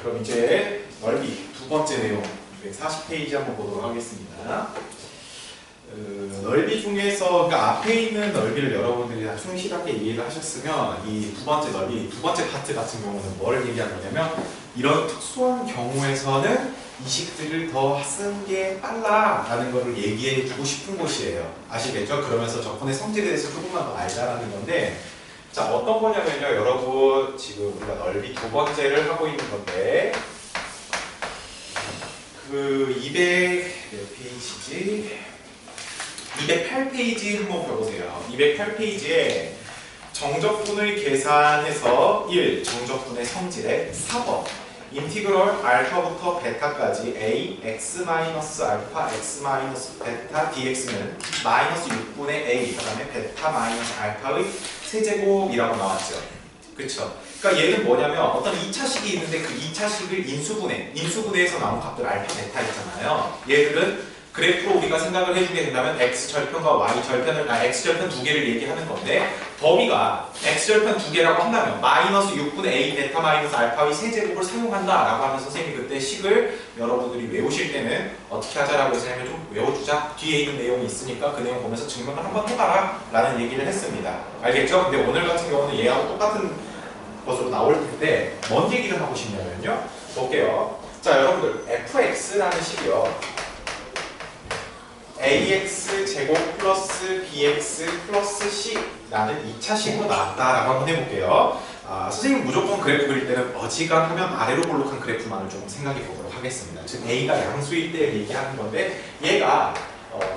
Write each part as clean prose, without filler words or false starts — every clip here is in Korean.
그럼 이제 넓이 두 번째 내용 40페이지 한번 보도록 하겠습니다. 넓이 중에서 그러니까 앞에 있는 넓이를 여러분들이 다 충실하게 이해를 하셨으면 이 두 번째 넓이, 두 번째 파트 같은 경우는 뭐를 얘기하는 거냐면 이런 특수한 경우에서는 이식들을 더 쓴 게 빨라라는 거를 얘기해 주고 싶은 곳이에요. 아시겠죠? 그러면서 적분의 성질에 대해서 조금만 더 알자라는 건데, 자, 어떤 거냐면요, 여러분 지금 우리가 넓이 두 번째를 하고 있는 건데 그 200 몇 페이지지? 208페이지 한번 펴보세요. 208페이지에 정적분을 계산해서 1. 정적분의 성질의 4번 인티그럴 알파부터 베타까지 a x-알파 x-베타 dx는 마이너스 6분의 a 그 다음에 베타 마이너스 알파의 세제곱이라고 나왔죠. 그쵸? 그러니까 얘는 뭐냐면 어떤 2차식이 있는데 그 2차식을 인수분해에서 나온 값들 알파 베타 있잖아요. 얘들은 그래프로 우리가 생각을 해주게 된다면 x절편과 y절편을 x절편 두 개를 얘기하는 건데 범위가 x절편 두 개라고 한다면 마이너스 6분의 a 베타 마이너스 알파의 세제곱을 사용한다 라고 하면 선생님이 그때 식을 여러분들이 외우실 때는 어떻게 하자라고 했냐면 좀 외워주자, 뒤에 있는 내용이 있으니까 그 내용 보면서 증명을 한번 해봐라 라는 얘기를 했습니다. 알겠죠? 근데 오늘 같은 경우는 얘하고 똑같은 것으로 나올 텐데 뭔 얘기를 하고 싶냐면요, 볼게요. 자, 여러분들 fx라는 식이요 ax 제곱 플러스 bx 플러스 c라는 2차식으로 나왔다라고 한번 해볼게요. 선생님 무조건 그래프 그릴 때는 어지간하면 아래로 볼록한 그래프만을 조금 생각해 보도록 하겠습니다. 즉 a가 양수일 때 얘기하는 건데 얘가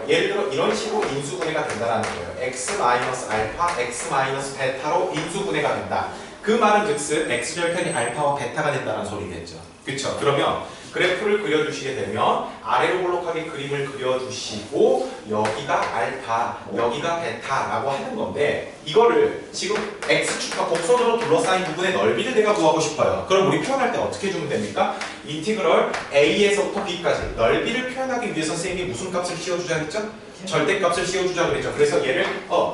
예를 들어 이런 식으로 인수분해가 된다는 거예요. x-알파, x-베타로 인수분해가 된다. 그 말은 즉슨 x절편이 알파와 베타가 된다는 소리겠죠. 그쵸? 그러면 그래프를 그려주시게 되면 아래로 볼록하게 그림을 그려주시고 여기가 알파, 여기가 베타라고 하는 건데 이거를 지금 x축과 곡선으로 둘러싸인 부분의 넓이를 내가 구하고 싶어요. 그럼 우리 표현할 때 어떻게 주면 됩니까? 인티그럴 a에서부터 b까지 넓이를 표현하기 위해서 선생님이 무슨 값을 씌워주자 했죠? 절대값을 씌워주자 그랬죠. 그래서 얘를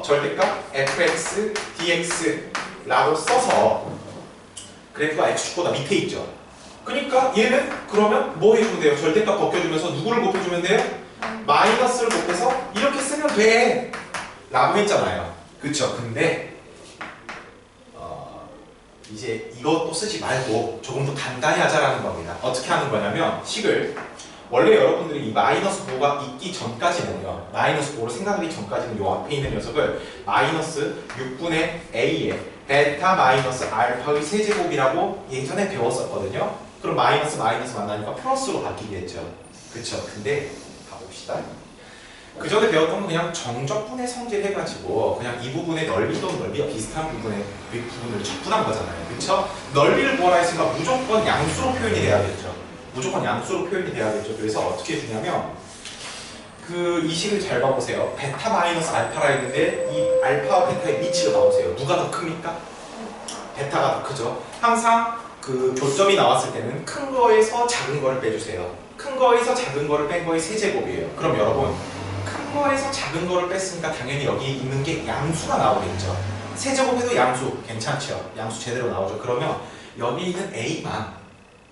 절대값 fx, dx라고 써서 그래프가 x축보다 밑에 있죠. 그러니까 얘는 그러면 뭐 해주면 돼요? 절대값 벗겨주면서 누구를 곱해주면 돼요? 마이너스를 곱해서 이렇게 쓰면 돼! 라고 했잖아요. 그쵸? 근데 이제 이것도 쓰지 말고 조금 더 간단히 하자라는 겁니다. 어떻게 하는 거냐면 식을 원래 여러분들이 이 마이너스 5가 있기 전까지는요, 마이너스 5를 생각하기 전까지는 요 앞에 있는 녀석을 마이너스 6분의 a의 베타 마이너스 알파의 세제곱이라고 예전에 배웠었거든요. 그럼 마이너스 만나니까 플러스로 바뀌겠죠. 그쵸? 근데 가봅시다. 그 전에 배웠던 건 그냥 정적분의 성질 해가지고 그냥 이 부분의 넓이 또는 넓이가 비슷한 부분을 적분한 거잖아요. 그쵸? 넓이를 구하라 했으니까 무조건 양수로 표현이 돼야겠죠. 무조건 양수로 표현이 돼야겠죠. 그래서 어떻게 해주냐면 이 식을 잘 봐보세요. 베타 마이너스 알파라 했는데 이 알파와 베타의 위치를 봐보세요. 누가 더 큽니까? 베타가 더 크죠. 항상 그 교점이 나왔을 때는 큰 거에서 작은 거를 빼주세요. 큰 거에서 작은 거를 뺀 거의 세제곱이에요. 그럼 여러분 큰 거에서 작은 거를 뺐으니까 당연히 여기 있는 게 양수가 나오겠죠. 세제곱해도 양수 괜찮죠. 양수 제대로 나오죠. 그러면 여기 있는 a만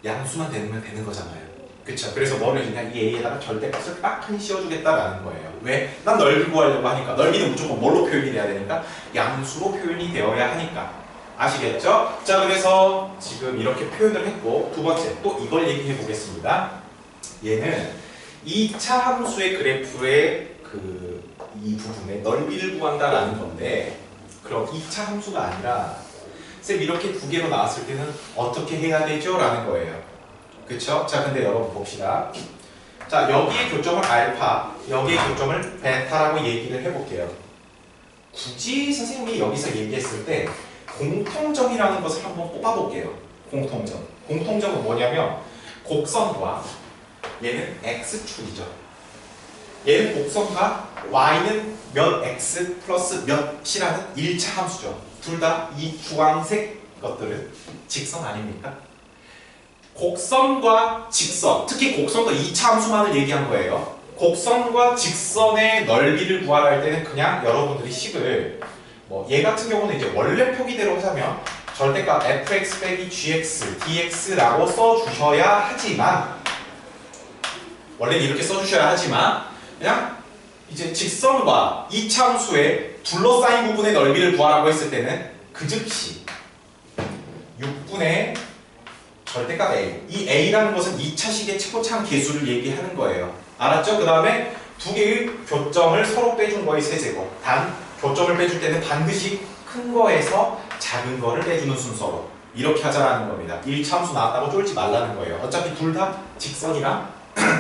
양수만 되면 되는 거잖아요. 그쵸? 그래서 뭐를 해주냐, 이 a에다가 절대값을 빡하니 씌워주겠다라는 거예요. 왜? 난 넓이 구하려고 하니까. 넓이는 무조건 뭘로 표현이 돼야 되니까? 양수로 표현이 되어야 하니까. 아시겠죠? 자, 그래서 지금 이렇게 표현을 했고, 두 번째 또 이걸 얘기해 보겠습니다. 얘는 2차 함수의 그래프의 이 부분의 넓이를 구한다라는 건데, 그럼 2차 함수가 아니라 쌤 이렇게 두 개로 나왔을 때는 어떻게 해야 되죠? 라는 거예요. 그쵸? 자, 근데 여러분 봅시다. 자, 여기의 교점을 알파, 여기의 교점을 베타라고 얘기를 해볼게요. 굳이 선생님이 여기서 얘기했을 때 공통점이라는 것을 한번 뽑아볼게요. 공통점. 공통점은 뭐냐면 곡선과 얘는 x축이죠. 얘는 곡선과 y는 몇 x 플러스 몇이라는 1차 함수죠. 둘 다 이 주황색 것들은 직선 아닙니까? 곡선과 직선, 특히 곡선과 2차 함수만을 얘기한 거예요. 곡선과 직선의 넓이를 구하라 할 때는 그냥 여러분들이 식을 얘 같은 경우는 이제 원래 표기대로 하자면 절대값 fx 빼기 gx, dx라고 써주셔야 하지만 원래는 이렇게 써주셔야 하지만 그냥 이제 직선과 이차함수의 둘러싸인 부분의 넓이를 구하라고 했을 때는 그 즉시 6분의 절대값 a, 이 a라는 것은 2차식의 최고차항 계수를 얘기하는 거예요. 알았죠? 그 다음에 두 개의 교점을 서로 빼준 거의 세제곱. 단 교점을 빼줄 때는 반드시 큰 거에서 작은 거를 빼주는 순서로 이렇게 하자라는 겁니다. 1차 함수 나왔다고 쫄지 말라는 거예요. 어차피 둘 다 직선이랑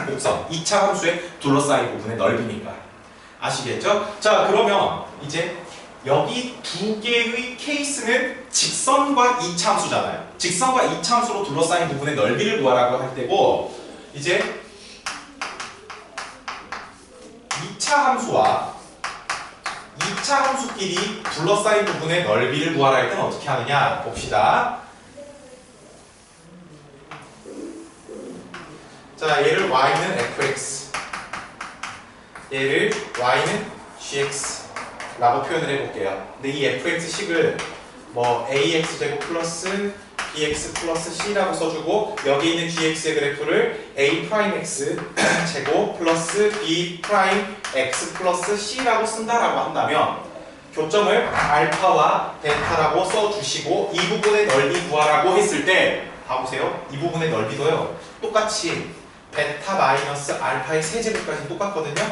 곡선, 2차 함수의 둘러싸인 부분의 넓이니까. 아시겠죠? 자, 그러면 이제 여기 두 개의 케이스는 직선과 2차 함수잖아요. 직선과 2차 함수로 둘러싸인 부분의 넓이를 구하라고 할 때고, 이제 2차 함수와 2차 함수끼리 둘러싸인 부분의 넓이를 구하라 할 때는 어떻게 하느냐 봅시다. 자, 얘를 y는 fx, 얘를 y는 gx 라고 표현을 해볼게요. 근데 이 fx식을 뭐 ax제곱 플러스 bx 플러스 c라고 써주고 여기 있는 gx의 그래프를 a'x 제곱 플러스 b'x 플러스 c라고 쓴다라고 한다면 교점을 알파와 베타라고 써주시고 이 부분의 넓이 구하라고 했을 때 봐보세요. 이 부분의 넓이도요 똑같이 베타 마이너스 알파의 세제곱까지 똑같거든요.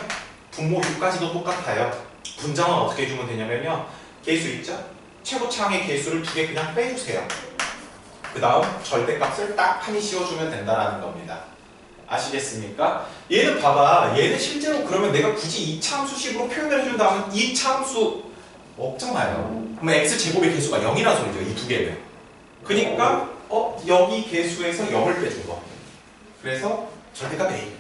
분모 6까지도 똑같아요. 분장은 어떻게 해주면 되냐면요. 계수 있죠? 최고차항의 계수를 두 개 그냥 빼주세요. 그 다음 절대값을 딱 하니 씌워주면 된다는 겁니다. 아시겠습니까? 얘는 봐봐. 얘는 실제로 그러면 내가 굳이 2차 함수식으로 표현을 해준다면 2차 함수 없잖아요. 그러면 x제곱의 계수가 0이라는 소리죠. 이 두 개는. 그러니까 여기 계수에서 0을 빼준 거. 그래서 절대값 a.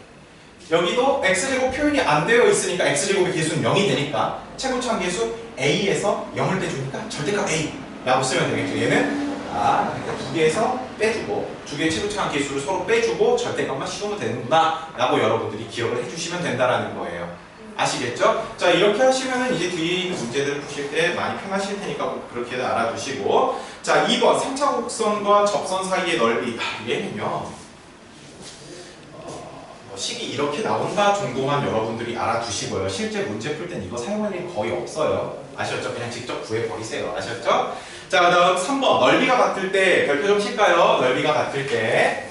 여기도 x제곱 표현이 안 되어 있으니까 x제곱의 계수는 0이 되니까 최고차항 계수 a에서 0을 빼주니까 절대값 a 라고 쓰면 되겠죠. 얘는 그러니까 두 개에서 빼주고 두 개의 최고차항 계수를 서로 빼주고 절대값만 씌우면 되는구나 라고 여러분들이 기억을 해주시면 된다는 거예요. 아시겠죠? 자, 이렇게 하시면은 이제 뒤에 있는 문제들을 푸실 때 많이 편하실 테니까 그렇게 알아두시고, 자, 2번 3차 곡선과 접선 사이의 넓이. 얘는요 식이 이렇게 나온다 정도만 여러분들이 알아두시고요. 실제 문제 풀 땐 이거 사용할 일이 거의 없어요. 아셨죠? 그냥 직접 구해버리세요. 아셨죠? 자, 그 다음 3번 넓이가 같을 때 별표 좀 칠까요? 넓이가 같을 때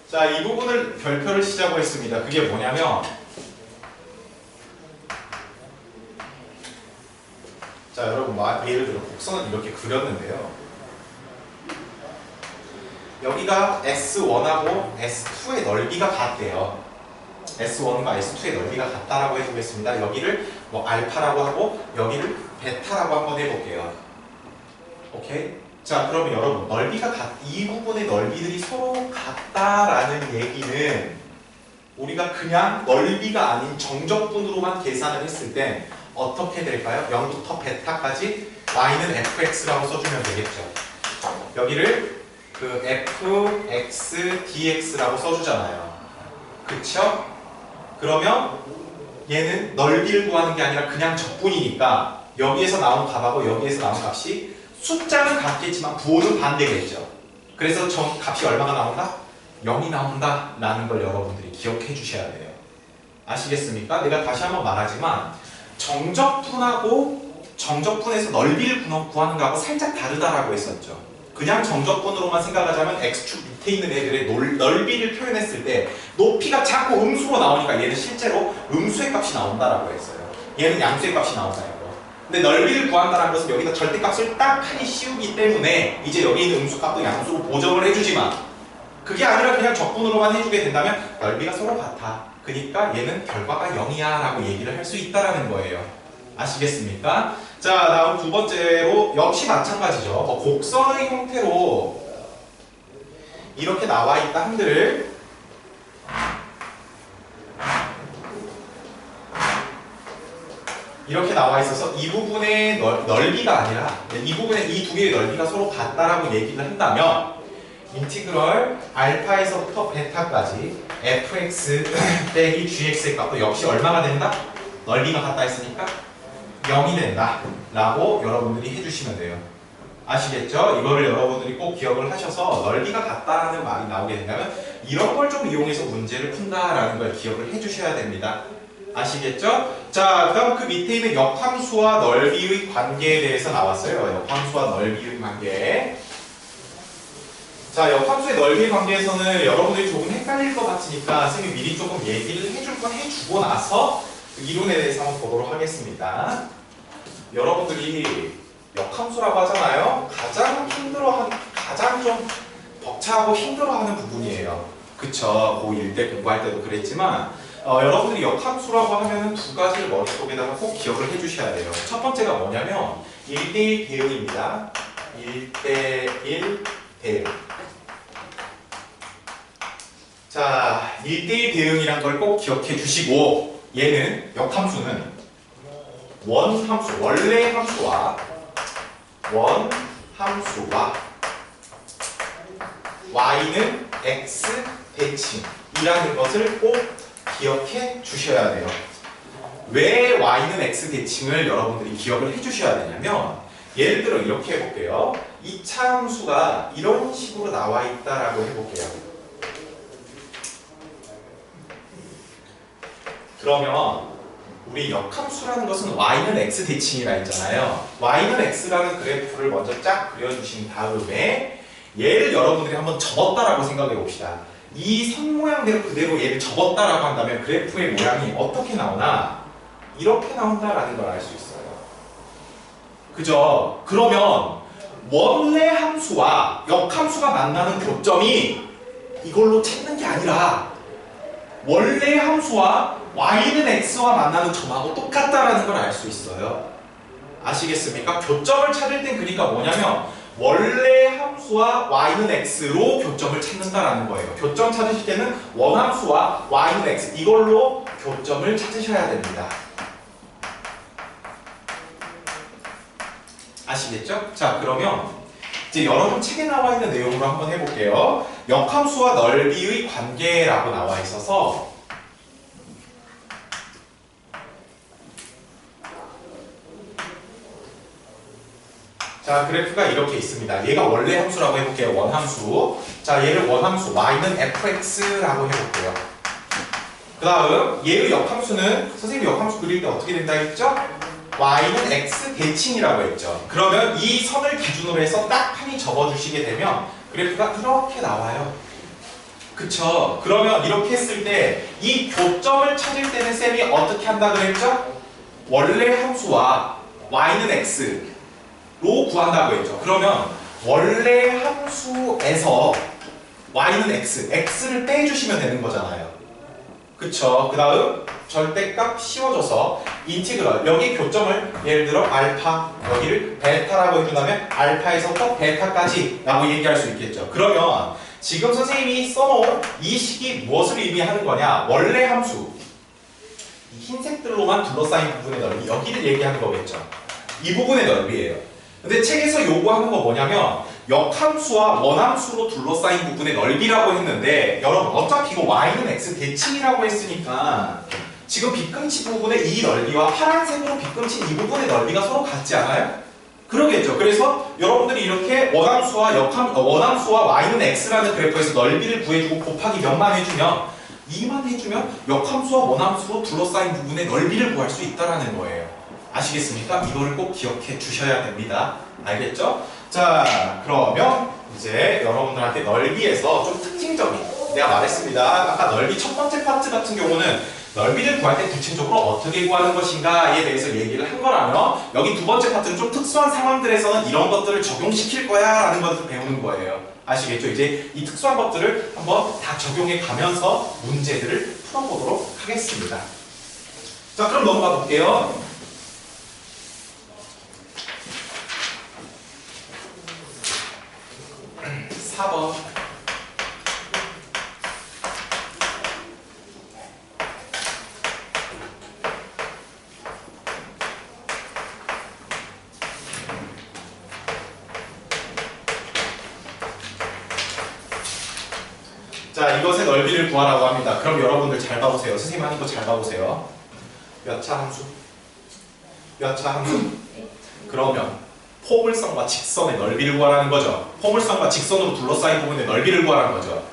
자, 이 부분을 별표를 치자고 했습니다. 그게 뭐냐면 자, 여러분 예를 들어 곡선을 이렇게 그렸는데요. 여기가 S1하고 S2의 넓이가 같대요. S1과 S2의 넓이가 같다라고 해보겠습니다. 여기를 뭐 알파라고 하고 여기를 베타라고 한번 해볼게요. 오케이? 자, 그러면 여러분 넓이가 이 부분의 넓이들이 서로 같다라는 얘기는 우리가 그냥 넓이가 아닌 정적분으로만 계산을 했을 때 어떻게 될까요? 0부터 베타까지 y는 fx라고 써주면 되겠죠. 여기를 그 fx dx라고 써주잖아요. 그쵸? 그러면 얘는 넓이를 구하는 게 아니라 그냥 적분이니까 여기에서 나온 값하고 여기에서 나온 값이 숫자는 같겠지만 부호는 반대겠죠. 그래서 값이 얼마가 나온다? 0이 나온다 라는 걸 여러분들이 기억해 주셔야 돼요. 아시겠습니까? 내가 다시 한번 말하지만 정적분하고 정적분에서 넓이를 구하는 거하고 살짝 다르다라고 했었죠. 그냥 정적분으로만 생각하자면 x축 밑에 있는 애들의 넓이를 표현했을 때 높이가 자꾸 음수로 나오니까 얘는 실제로 음수의 값이 나온다라고 했어요. 얘는 양수의 값이 나온다는 거. 근데 넓이를 구한다는 것은 여기다 절대값을 딱 하니 씌우기 때문에 이제 여기 있는 음수값도 양수로 보정을 해주지만 그게 아니라 그냥 적분으로만 해주게 된다면 넓이가 서로 같아. 그러니까 얘는 결과가 0이야 라고 얘기를 할 수 있다라는 거예요. 아시겠습니까? 자, 다음 두 번째로 역시 마찬가지죠. 곡선의 형태로 이렇게 나와 있다 한들 이렇게 나와 있어서 이 부분의 넓이가 아니라 이 부분의 이 두 개의 넓이가 서로 같다라고 얘기를 한다면 인티그럴 알파에서부터 베타까지 fx 빼기 gx의 값도 역시 얼마가 된다? 넓이가 같다 했으니까 0이 된다 라고 여러분들이 해주시면 돼요. 아시겠죠? 이거를 여러분들이 꼭 기억을 하셔서 넓이가 같다는 말이 나오게 된다면 이런 걸 좀 이용해서 문제를 푼다라는 걸 기억을 해주셔야 됩니다. 아시겠죠? 자, 그 다음 그 밑에 있는 역함수와 넓이의 관계에 대해서 나왔어요. 역함수와 넓이의 관계. 자, 역함수의 넓이의 관계에서는 여러분들이 조금 헷갈릴 것 같으니까 선생님이 미리 조금 얘기를 해줄 건 해주고 나서 그 이론에 대해서 한번 보도록 하겠습니다. 여러분들이 역함수라고 하잖아요. 가장 좀 벅차고 힘들어하는 부분이에요. 그쵸? 고1 때 공부할 때도 그랬지만 여러분들이 역함수라고 하면 두 가지를 머릿속에다가 꼭 기억을 해주셔야 돼요. 첫 번째가 뭐냐면 1대1 대응입니다. 1대1 대응. 자, 1대1 대응이란 걸 꼭 기억해 주시고 얘는 역함수는 원함수, 원래 함수와 y는 x 대칭이라는 것을 꼭 기억해 주셔야 돼요. 왜 y는 x 대칭을 여러분들이 기억을 해 주셔야 되냐면 예를 들어 이렇게 해볼게요. 이 차함수가 이런 식으로 나와 있다라고 해볼게요. 그러면 우리 역함수라는 것은 y는 x 대칭이라 했잖아요. y는 x라는 그래프를 먼저 쫙 그려주신 다음에 얘를 여러분들이 한번 접었다라고 생각해 봅시다. 이 선 모양대로 그대로 얘를 접었다라고 한다면 그래프의 모양이 어떻게 나오나? 이렇게 나온다라는 걸 알 수 있어요. 그죠? 그러면 원래 함수와 역함수가 만나는 교점이 이걸로 찾는 게 아니라 원래 함수와 y는 x와 만나는 점하고 똑같다라는 걸 알 수 있어요. 아시겠습니까? 교점을 찾을 땐 그러니까 뭐냐면 원래 함수와 y는 x로 교점을 찾는다라는 거예요. 교점 찾으실 때는 원함수와 y는 x 이걸로 교점을 찾으셔야 됩니다. 아시겠죠? 자, 그러면 이제 여러분 책에 나와 있는 내용으로 한번 해볼게요. 역함수와 넓이의 관계라고 나와 있어서 자, 그래프가 이렇게 있습니다. 얘가 원래 함수라고 해볼게요. 원함수. 자, 얘를 원함수 y는 fx라고 해볼게요. 그 다음 얘의 역함수는 선생님이 역함수 그릴 때 어떻게 된다 했죠? y는 x 대칭이라고 했죠. 그러면 이 선을 기준으로 해서 딱 판이 접어주시게 되면 그래프가 이렇게 나와요. 그쵸? 그러면 이렇게 했을 때 이 교점을 찾을 때는 쌤이 어떻게 한다 그랬죠? 원래 함수와 y는 x로 구한다고 했죠. 그러면 원래 함수에서 y는 x를 빼주시면 되는 거잖아요. 그쵸? 그 다음 절대값 씌워줘서 인티그럴 여기 교점을 예를 들어 알파 여기를 베타라고 해준다면 알파에서부터 베타까지 라고 얘기할 수 있겠죠. 그러면 지금 선생님이 써놓은 이 식이 무엇을 의미하는 거냐? 원래 함수 이 흰색들로만 둘러싸인 부분의 넓이 여기를 얘기하는 거겠죠. 이 부분의 넓이에요. 근데 책에서 요구하는 거 뭐냐면 역함수와 원함수로 둘러싸인 부분의 넓이라고 했는데 여러분 어차피 이거 y는 x 대칭이라고 했으니까 지금 빗금치 부분의 이 넓이와 파란색으로 빗금친 이 부분의 넓이가 서로 같지 않아요? 그러겠죠. 그래서 여러분들이 이렇게 원함수와 y는 x라는 그래프에서 넓이를 구해주고 곱하기 몇만 해주면 2만 해주면 역함수와 원함수로 둘러싸인 부분의 넓이를 구할 수 있다는 거예요. 아시겠습니까? 이거를 꼭 기억해 주셔야 됩니다. 알겠죠? 자, 그러면 이제 여러분들한테 넓이에서 좀 특징적인 내가 말했습니다. 아까 넓이 첫 번째 파트 같은 경우는 넓이를 구할 때 구체적으로 어떻게 구하는 것인가에 대해서 얘기를 한 거라면 여기 두 번째 파트는 좀 특수한 상황들에서는 이런 것들을 적용시킬 거야 라는 것을 배우는 거예요. 아시겠죠? 이제 이 특수한 것들을 한번 다 적용해 가면서 문제들을 풀어보도록 하겠습니다. 자, 그럼 넘어가 볼게요. 4번. 자, 이것의 넓이를 구하라고 합니다. 그럼 여러분들 잘 봐보세요. 선생님 하는 거 잘 봐보세요. 몇 차 함수? 몇 차 함수? 그러면 포물선과 직선의 넓이를 구하라는 거죠. 포물선과 직선으로 둘러싸인 부분의 넓이를 구하라는 거죠.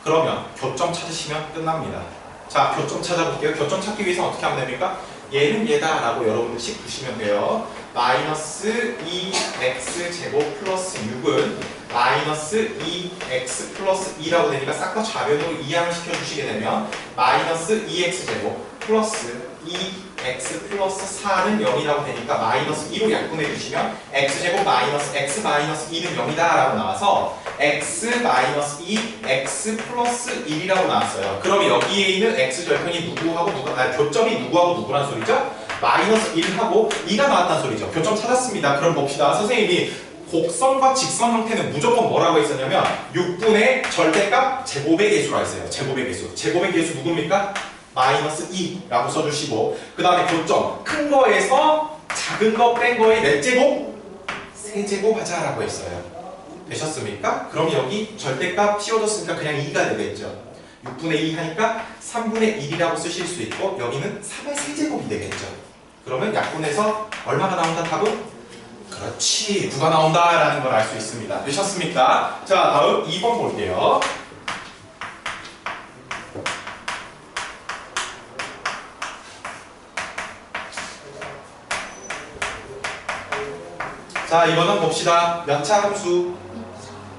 그러면 교점 찾으시면 끝납니다. 자, 교점 찾아볼게요. 교점 찾기 위해서 어떻게 하면 됩니까? 얘는 얘다 라고 여러분들 씩 두시면 돼요. 마이너스 2x 제곱 플러스 6은 마이너스 2x 플러스 2라고 되니까 싹 다 좌변으로 이항을 시켜주시게 되면 마이너스 2x 제곱 플러스 2x 플러스 4는 0이라고 되니까 마이너스 2로 약분해 주시면 x제곱 마이너스 x 마이너스 2는 0이다 라고 나와서 x 마이너스 2 x 플러스 1이라고 나왔어요. 그럼 여기에 있는 x절편이 누구하고 누가, 교점이 누구하고 누구란 소리죠? 마이너스 1하고 2가 나왔다는 소리죠. 교점 찾았습니다. 그럼 봅시다. 선생님이 곡선과 직선 형태는 무조건 뭐라고 했었냐면 6분의 절대값 제곱의 개수라 했어요. 제곱의 개수. 제곱의 개수 누굽니까? 마이너스 2라고 써주시고 그 다음에 교점 큰 거에서 작은 거 뺀 거에 몇 제곱? 세제곱 하자라고 했어요. 되셨습니까? 그럼 여기 절대값 씌워줬으니까 그냥 2가 되겠죠. 6분의 2 하니까 3분의 1이라고 쓰실 수 있고 여기는 3의 세제곱이 되겠죠. 그러면 약분해서 얼마가 나온다 답은? 그렇지 9가 나온다라는 걸 알 수 있습니다. 되셨습니까? 자 다음 2번 볼게요. 자 이거는 봅시다. 몇 차 함수?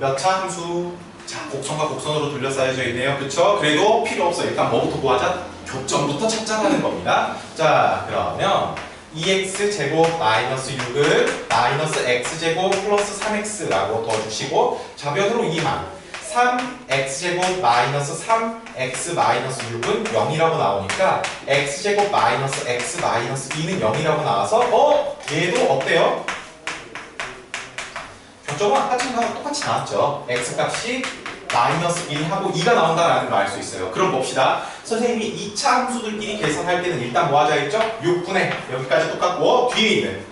몇 차 함수? 자 곡선과 곡선으로 둘러싸여져 있네요. 그쵸? 그래도 필요 없어. 일단 뭐부터 구하자? 교점부터 찾자라는 겁니다. 자 그러면 2x제곱 마이너스 6을 마이너스 x제곱 플러스 3x라고 둬주시고 좌변으로 이항 3x제곱 마이너스 3x 마이너스 6은 0이라고 나오니까 x제곱 마이너스 x 마이너스 2는 0이라고 나와서 얘도 어때요? 교점은 아까 친구하고 똑같이 나왔죠. x값이 마이너스 1하고 2가 나온다라는 걸 알 수 있어요. 그럼 봅시다. 선생님이 2차 함수들끼리 계산할 때는 일단 뭐 하자 했죠? 6분의 여기까지 똑같고 뒤에 있는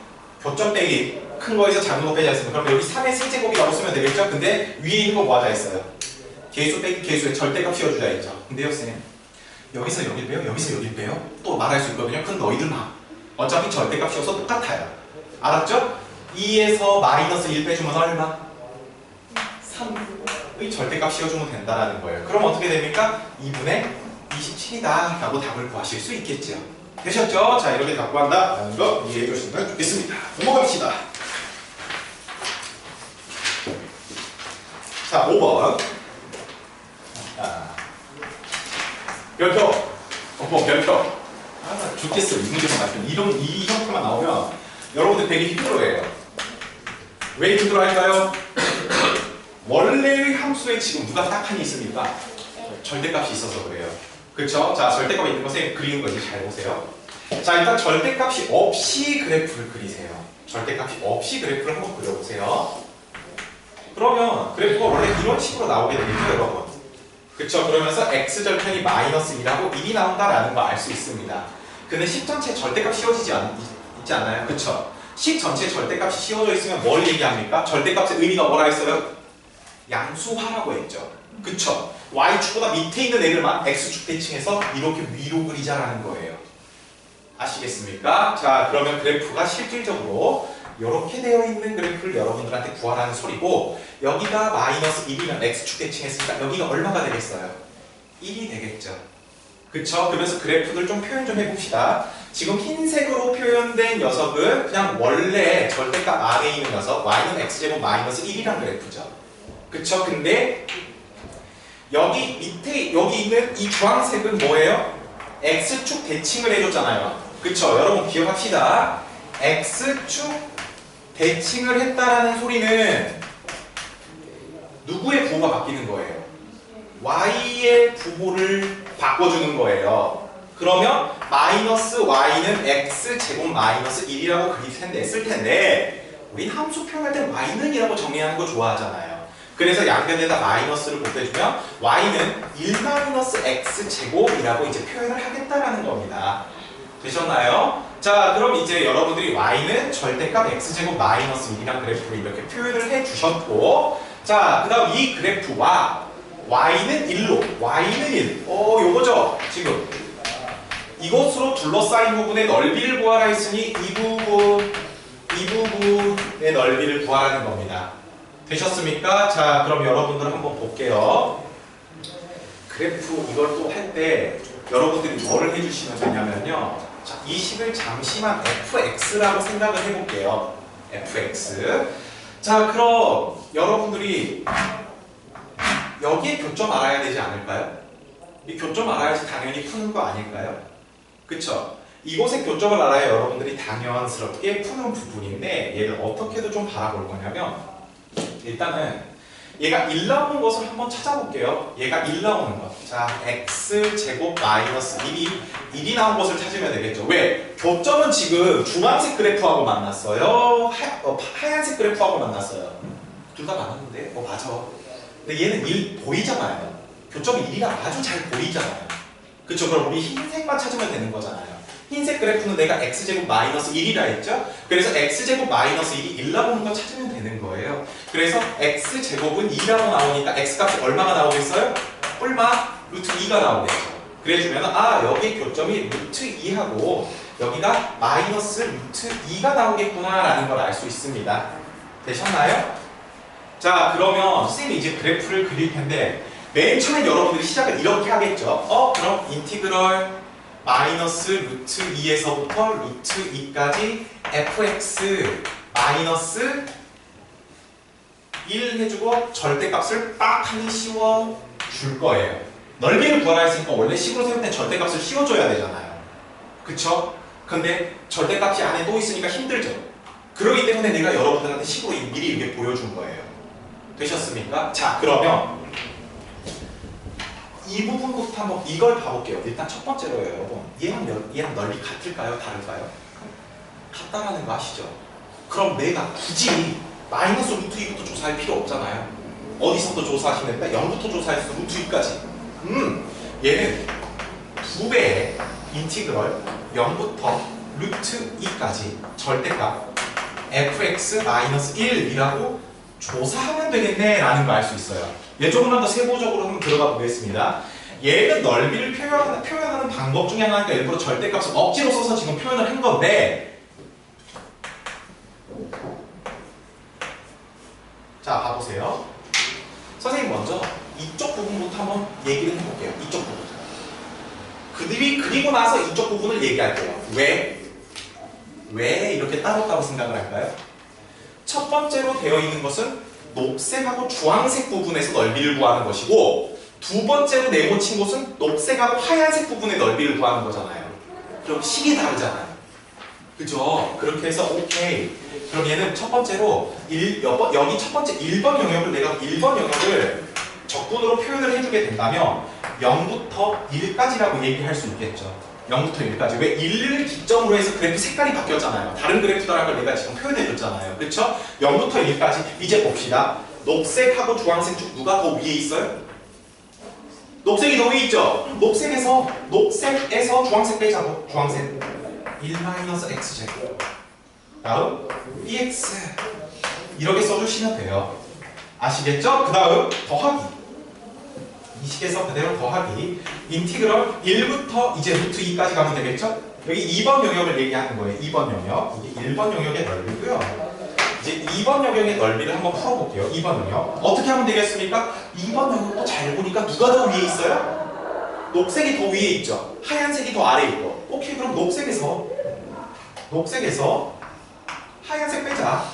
교점 빼기 큰 거에서 작은 거 빼자 했습니다. 그럼 여기 3의 세제곱이라고 쓰면 되겠죠? 근데 위에 있는 거 뭐 하자 했어요? 계수 빼기 계수에 절대값 씌워주자 했죠. 근데요 쌤 여기서 여기를 빼요? 여기서 여기를 빼요? 또 말할 수 있거든요. 그건 너희들만 어차피 절대값 씌워서 똑같아요. 알았죠? 2에서 마이너스 1 빼주면 얼마? 3의 절대값 씌워주면 된다는 거예요. 그럼 어떻게 됩니까? 2분의 27이다 라고 답을 구하실 수 있겠죠. 되셨죠? 자 이렇게 답 구한다라는 거 이해해 주시면 좋겠습니다. 넘어갑시다. 자 5번 별표 별표 죽겠어. 이 문제만 나오면 이 형태만 나오면 여러분들 되게 힘들어해요. 왜 힘들어할까요? 원래의 함수에 지금 누가 딱하니 있습니까? 절대값이 있어서 그래요. 그쵸? 자 절대값이 있는 거 선생님 그리는 거 이제 잘 보세요. 자 일단 절대값이 없이 그래프를 그리세요. 절대값이 없이 그래프를 한번 그려보세요. 그러면 그래프가 원래 이런 식으로 나오게 되겠죠 여러분. 그쵸? 그러면서 x절편이 마이너스 1하고 1이 나온다라는 거 알 수 있습니다. 근데 10 전체 절대값 씌워지지 있지 않나요? 그쵸? 10 전체 절대값이 씌워져 있으면 뭘 얘기합니까? 절대값의 의미가 뭐라 했어요? 양수화라고 했죠. 그쵸? y축보다 밑에 있는 애들만 x축 대칭해서 이렇게 위로 그리자라는 거예요. 아시겠습니까? 자 그러면 그래프가 실질적으로 이렇게 되어 있는 그래프를 여러분들한테 구하라는 소리고 여기가 마이너스 1이면 x축 대칭했으니까 여기가 얼마가 되겠어요? 1이 되겠죠. 그쵸? 그러면서 그래프를 좀 표현 좀 해봅시다. 지금 흰색으로 표현된 녀석은 그냥 원래 절대값 안에 있는 녀석 y는 x제곱 마이너스 1이란 그래프죠. 그쵸? 근데 여기 밑에 여기 있는 이 주황색은 뭐예요? x축 대칭을 해줬잖아요. 그쵸? 여러분 기억합시다. x축 대칭을 했다라는 소리는 누구의 부호가 바뀌는 거예요? y의 부호를 바꿔주는 거예요. 그러면 마이너스 y는 x제곱 마이너스 1이라고 쓸 텐데 우린 함수 표현할 때 y는 이라고 정리하는 거 좋아하잖아요. 그래서 양변에다 마이너스를 곱해주면 y는 1 마이너스 x제곱이라고 이제 표현을 하겠다라는 겁니다. 되셨나요? 자 그럼 이제 여러분들이 y는 절대값 x제곱 마이너스 1이란 그래프를 이렇게 표현을 해주셨고 자 그 다음 이 그래프와 y는 1로 y는 1. 요거죠. 지금 이곳으로 둘러싸인 부분의 넓이를 구하라 했으니 이 부분의 넓이를 구하라는 겁니다. 되셨습니까? 자, 그럼 여러분들 한번 볼게요. 그래프 이걸 또 할 때 여러분들이 뭐를 해주시면 되냐면요. 자, 이 식을 잠시만 fx라고 생각을 해볼게요. fx. 자, 그럼 여러분들이 여기에 교점 알아야 되지 않을까요? 이 교점 알아야지 당연히 푸는 거 아닐까요? 그쵸? 이곳의 교점을 알아야 여러분들이 당연스럽게 푸는 부분인데 얘를 어떻게도 좀 바라볼 거냐면 일단은 얘가 1 나오는 것을 한번 찾아볼게요. 얘가 1 나오는 것. 자, x제곱 마이너스 1이 나온 것을 찾으면 되겠죠. 왜? 교점은 지금 주황색 그래프하고 만났어요. 하얀색 그래프하고 만났어요. 둘 다 만났는데? 맞아. 근데 얘는 1 보이잖아요. 교점이 1이라 아주 잘 보이잖아요. 그쵸? 그럼 우리 흰색만 찾으면 되는 거잖아요. 흰색 그래프는 내가 x제곱 마이너스 1이라 했죠? 그래서 x제곱 마이너스 1이 1 나오는 거 찾으면 되는 거예요. 그래서 x제곱은 2라고 나오니까 x값이 얼마가 나오겠어요? 얼마? 루트 2가 나오겠죠. 그래주면 여기 교점이 루트 2하고 여기가 마이너스 루트 2가 나오겠구나 라는 걸 알 수 있습니다. 되셨나요? 자, 그러면 선생님이 이제 그래프를 그릴 텐데 맨 처음에 여러분들이 시작을 이렇게 하겠죠. 그럼 인티그럴 마이너스 루트 2에서부터 루트 2까지 fx 마이너스 1 해주고 절대값을 딱 하니 씌워 줄 거예요. 넓이를 구하라 했으니까 원래 식으로 세울 땐 절대값을 씌워줘야 되잖아요. 그쵸? 근데 절대값이 안에 또 있으니까 힘들죠. 그러기 때문에 내가 여러분들한테 식으로 미리 이렇게 보여준 거예요. 되셨습니까? 자, 그러면 이 부분부터 한번 이걸 봐볼게요. 일단 첫 번째로요, 여러분. 얘랑 넓이 같을까요? 다를까요? 같다라는 거 아시죠? 그럼 내가 굳이 마이너스 루트 2부터 조사할 필요 없잖아요. 어디서부터 조사하시면 됩니까? 0부터 조사해서 루트 2까지. 얘는 2배의 인티그럴 0부터 루트 2까지 절대값 fx-1이라고 조사하면 되겠네 라는 걸 알 수 있어요. 얘 조금만 더 세부적으로 한번 들어가 보겠습니다. 얘는 넓이를 표현하는 방법 중에 하나니까 일부러 절대값을 억지로 써서 지금 표현을 한 건데 자, 봐보세요. 선생님 먼저 이쪽 부분부터 한번 얘기를 해볼게요. 이쪽 부분부터. 그리고 나서 이쪽 부분을 얘기할게요. 왜 이렇게 따로따로 생각을 할까요? 첫 번째로 되어 있는 것은 녹색하고 주황색 부분에서 넓이를 구하는 것이고 두 번째로 네모친 곳은 녹색하고 하얀색 부분의 넓이를 구하는 거잖아요. 그럼 식이 다르잖아요. 그죠? 그렇게 해서 오케이. 그럼 얘는 첫 번째로 여기 첫 번째 1번 영역을 내가 1번 영역을 적분으로 표현을 해주게 된다면 0부터 1까지라고 얘기할 수 있겠죠. 0부터 1까지. 왜 1을 기점으로 해서 그래프 색깔이 바뀌었잖아요. 다른 그래프라는 걸 내가 지금 표현해줬잖아요. 그렇죠? 0부터 1까지. 이제 봅시다. 녹색하고 주황색 중 누가 더 위에 있어요? 녹색이 더 위에 있죠? 녹색에서 주황색 빼자고. 주황색 1-x제곱 다음 bx 이렇게 써주시면 돼요. 아시겠죠? 그 다음 더하기 이 식에서 그대로 더하기 인티그럴 1부터 이제 루트 2까지 가면 되겠죠? 여기 2번 영역을 얘기하는 거예요. 2번 영역 이게 1번 영역의 넓이고요. 이제 2번 영역의 넓이를 한번 풀어볼게요. 2번 영역 어떻게 하면 되겠습니까? 2번 영역도 잘 보니까 누가 더 위에 있어요? 녹색이 더 위에 있죠? 하얀색이 더 아래에 있고 오케이 그럼 녹색에서 하얀색 빼자.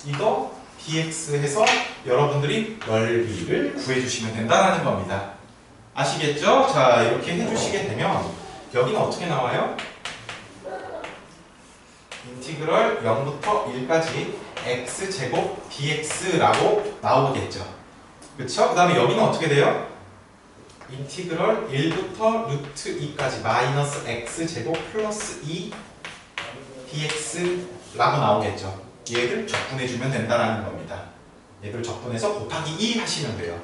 이거 bx 해서 여러분들이 넓이를 구해주시면 된다는 겁니다. 아시겠죠? 자, 이렇게 해주시게 되면 여기는 어떻게 나와요? 인티그럴 0부터 1까지 x제곱 bx라고 나오겠죠. 그쵸? 그 다음에 여기는 어떻게 돼요? 인티그럴 1부터 루트 2까지 마이너스 x제곱 플러스 2 dx라고 나오겠죠. 얘를 적분해주면 된다는 겁니다. 얘를 적분해서 곱하기 2 하시면 돼요.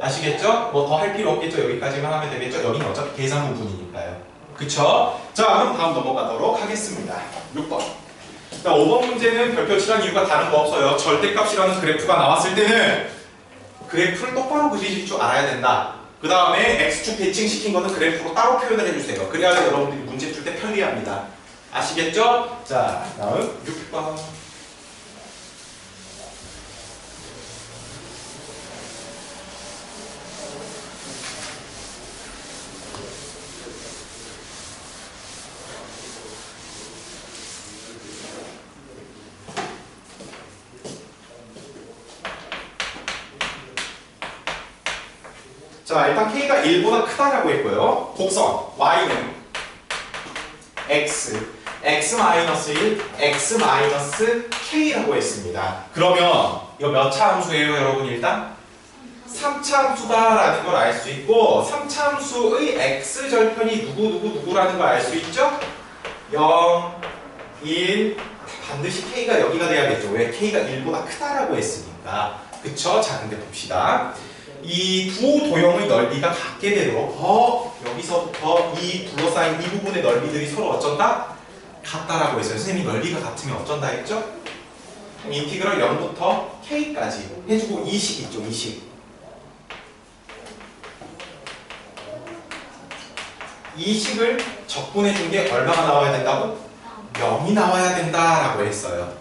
아시겠죠? 뭐 더 할 필요 없겠죠? 여기까지만 하면 되겠죠? 여기는 어차피 계산 부분이니까요. 그쵸? 자, 그럼 다음 넘어가도록 하겠습니다. 6번. 자, 5번 문제는 별표 칠한 이유가 다른 거 없어요. 절대값이라는 그래프가 나왔을 때는 그래프를 똑바로 그리실 줄 알아야 된다. 그 다음에 X축 대칭시킨 거는 그래프로 따로 표현을 해주세요. 그래야 여러분들이 문제 풀 때 편리합니다. 아시겠죠? 자, 다음 6번. 자, 일단 K가 1보다 크다라고 했고요. 곡선 Y는 X, X-1, X-K라고 했습니다. 그러면 이거 몇 차 함수예요, 여러분? 일단 3차 함수다라는 걸 알 수 있고 3차 함수의 X절편이 누구라는 걸 알 수 있죠? 0, 1, 반드시 K가 여기가 돼야겠죠. 왜? K가 1보다 크다라고 했으니까. 그쵸? 자, 근데 봅시다. 이 두 도형의 넓이가 같게 되도록 여기서부터 이 둘러싸인 이 부분의 넓이들이 서로 어쩐다? 같다라고 했어요. 선생님이 넓이가 같으면 어쩐다 했죠? 인티그럴 0부터 K까지 해주고 이식 있죠, 이식. 이식을 적분해준 게 얼마가 나와야 된다고? 0이 나와야 된다라고 했어요.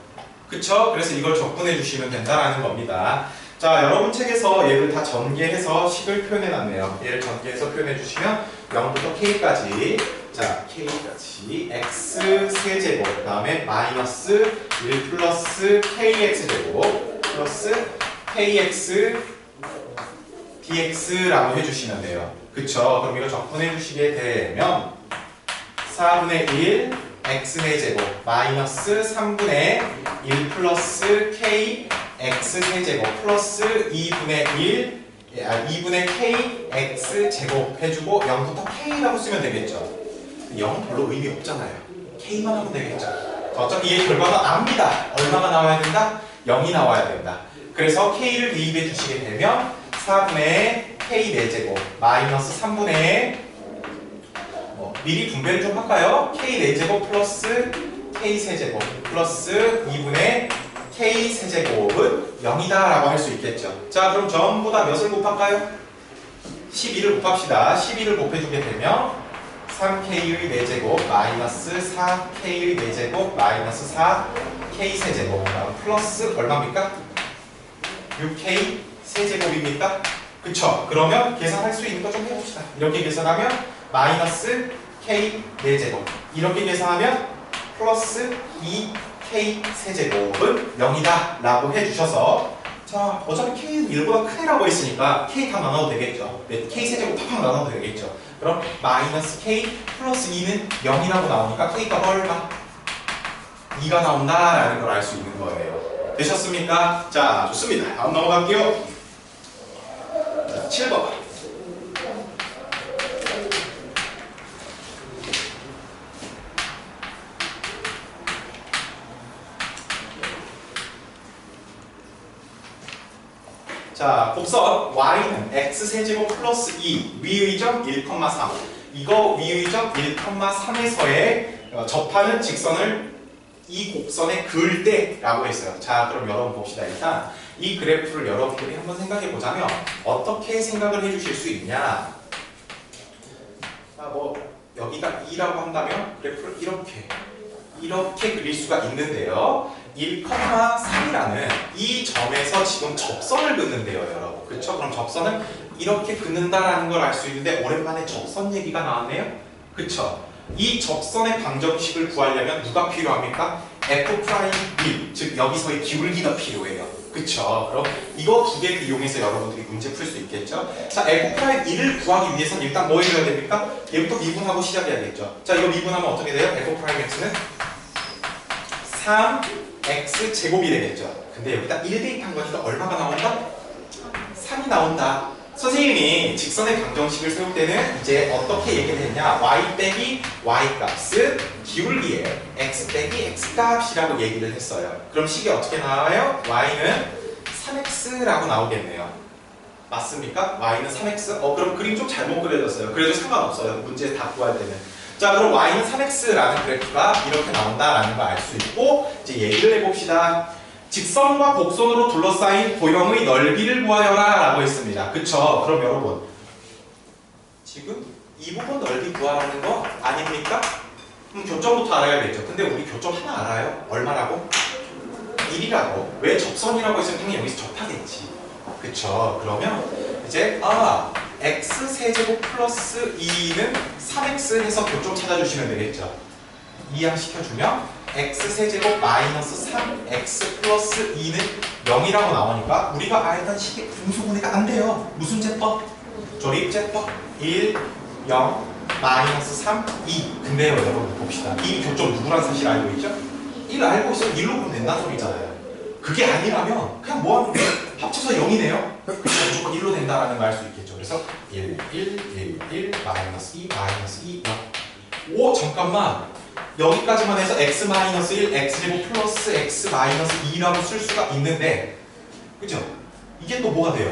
그쵸? 그래서 이걸 적분해 주시면 된다라는 겁니다. 자, 여러분 책에서 얘를 다 전개해서 식을 표현해놨네요. 얘를 전개해서 표현해주시면 0부터 K까지, 자, K까지 x 세제곱, 그 다음에 마이너스 1 플러스 KX제곱 플러스 KX dx라고 해주시면 돼요. 그쵸? 그럼 이거 적분해주시게 되면 4분의 1 x의 제곱 마이너스 3분의 1 플러스 k x 세제곱 플러스 2분의 2분의 k x 제곱 해주고 0부터 k라고 쓰면 되겠죠. 0 별로 의미 없잖아요. k만 하면 되겠죠. 어차피 얘 결과가 납니다. 얼마가 나와야 된다? 0이 나와야 된다. 그래서 k를 대입해 주시게 되면 4분의 k 4제곱 마이너스 3분의 미리 분배를 좀 할까요? k 4제곱 플러스 k 세제곱 플러스 2분의 k 세제곱은 0이다 라고 할 수 있겠죠. 자, 그럼 전부 다 몇을 곱할까요? 12를 곱합시다. 12를 곱해주게 되면 3k의 4제곱 마이너스 4k의 4제곱 마이너스 4k 세제곱 플러스 얼마입니까? 6k 세제곱입니까? 그쵸? 그러면 계산할 수 있는 거 좀 해봅시다. 이렇게 계산하면 마이너스 k 4제곱 이렇게 계산하면 플러스 2k 세제곱은 0이다 라고 해주셔서 자, 어차피 k는 1보다 크다라고 했으니까 k 다 나눠도 되겠죠. 네, k 세제곱 팍팍 나눠도 되겠죠. 그럼 마이너스 k 플러스 2는 0이라고 나오니까 k가 얼마? 2가 나온다라는 걸 알 수 있는 거예요. 되셨습니까? 자, 좋습니다. 다음 넘어갈게요. 자, 7번. 자, 곡선 y는 x세제곱 플러스 2 위의 점 1,3 이거 위의 점 1,3에서의 접하는 직선을 이 곡선에 그을 때라고 했어요. 자, 그럼 여러분 봅시다. 일단 이 그래프를 여러분들이 한번 생각해 보자면 어떻게 생각을 해 주실 수 있냐. 자, 여기가 2라고 한다면 그래프를 이렇게 그릴 수가 있는데요. 1,3이라는 이 점에서 지금 접선을 긋는데요, 여러분. 그쵸? 그럼 접선을 이렇게 긋는다라는 걸 알 수 있는데 오랜만에 접선 얘기가 나왔네요. 그쵸? 이 접선의 방정식을 구하려면 누가 필요합니까? F'1, 즉 여기서의 기울기가 필요해요. 그쵸? 그럼 이거 두 개를 이용해서 여러분들이 문제 풀 수 있겠죠? 자, F'1을 구하기 위해서는 일단 뭐 해줘야 됩니까? 얘부터 미분하고 시작해야겠죠. 자, 이거 미분하면 어떻게 돼요? F'X는 3x 제곱이 되겠죠. 근데 여기다 1 대입한 거니까 얼마가 나온다? 3이 나온다. 선생님이 직선의 방정식을 세울 때는 이제 어떻게 얘기를 했냐? y 빼기 y 값은 기울기의 x 빼기 x 값이라고 얘기를 했어요. 그럼 식이 어떻게 나와요? y는 3x라고 나오겠네요. 맞습니까? y는 3x? 그럼 그림 좀 잘못 그려졌어요. 그래도 상관없어요. 문제 다 구할 때는. 자, 그럼 y는 3x라는 그래프가 이렇게 나온다라는 걸 알 수 있고 이제 얘기를 해봅시다. 직선과 곡선으로 둘러싸인 도형의 넓이를 구하여라 라고 했습니다. 그쵸? 그럼 여러분 지금 이 부분 넓이 구하라는 거 아닙니까? 교점부터 알아야겠죠. 근데 우리 교점 하나 알아요? 얼마라고? 1이라고. 왜 접선이라고 했으면 당연히 여기서 접하겠지. 그쵸? 그러면 이제 x 세제곱 플러스 2는 3x 해서 교점 찾아주시면 되겠죠. 이항시켜주면 x 세제곱 마이너스 3x 플러스 2는 0이라고 나오니까 우리가 알던 식의 분수분해가 안 돼요. 무슨 제법? 조립제법. 1, 0, 마이너스 3, 2. 근데요 여러분 봅시다. 이 교점 누구란 사실 알고 있죠? 1 알고 있으면 1로 보면 된다는 소리잖아요. 그게 아니라면 그냥 뭐하면 합쳐서 0이네요. 그냥 무조건 1로 된다라는 걸 알 수 있겠죠. 그래서 1, 1, 1, 1, 마이너스 2, 마이너스 2, 0. 오 잠깐만. 여기까지만 해서 x-1, x제곱 플러스 x-2라고 쓸 수가 있는데 그죠? 이게 또 뭐가 돼요?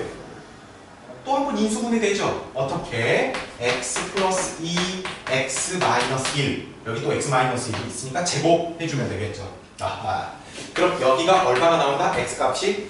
또 한 번 인수분해 되죠? 어떻게? x 플러스 2, x-1 여기 또 x-1이 있으니까 제곱해주면 되겠죠. 아하. 그럼 여기가 얼마가 나온다? x값이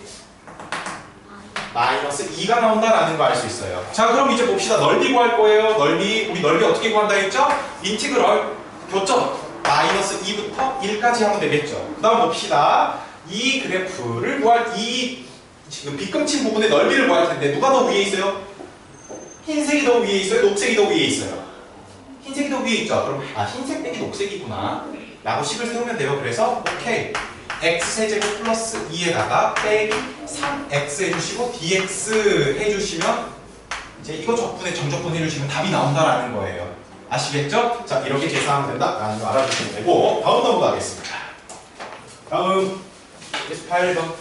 마이너스 2가 나온다라는 거 알 수 있어요. 자 그럼 이제 봅시다. 넓이 구할 거예요. 넓이 우리 넓이 어떻게 구한다 했죠? 인티그럴 교점 마이너스 2부터 1까지 하면 되겠죠. 그 다음 봅시다. 이 그래프를 구할 이 지금 빗금친 부분의 넓이를 구할 텐데 누가 더 위에 있어요? 흰색이 더 위에 있어요? 녹색이 더 위에 있어요? 흰색이 더 위에 있죠. 그럼 흰색 빼기 녹색이구나 라고 식을 세우면 돼요. 그래서 오케이 x세제곱 플러스 2에다가 빼기 3x 해주시고 dx 해주시면 이제 이거 적분에 정적분 해주시면 답이 나온다라는 거예요. 아시겠죠? 자 이렇게 계산하면 된다 라는 거 알아주시면 되고 다음 넘어가겠습니다. 다음 8번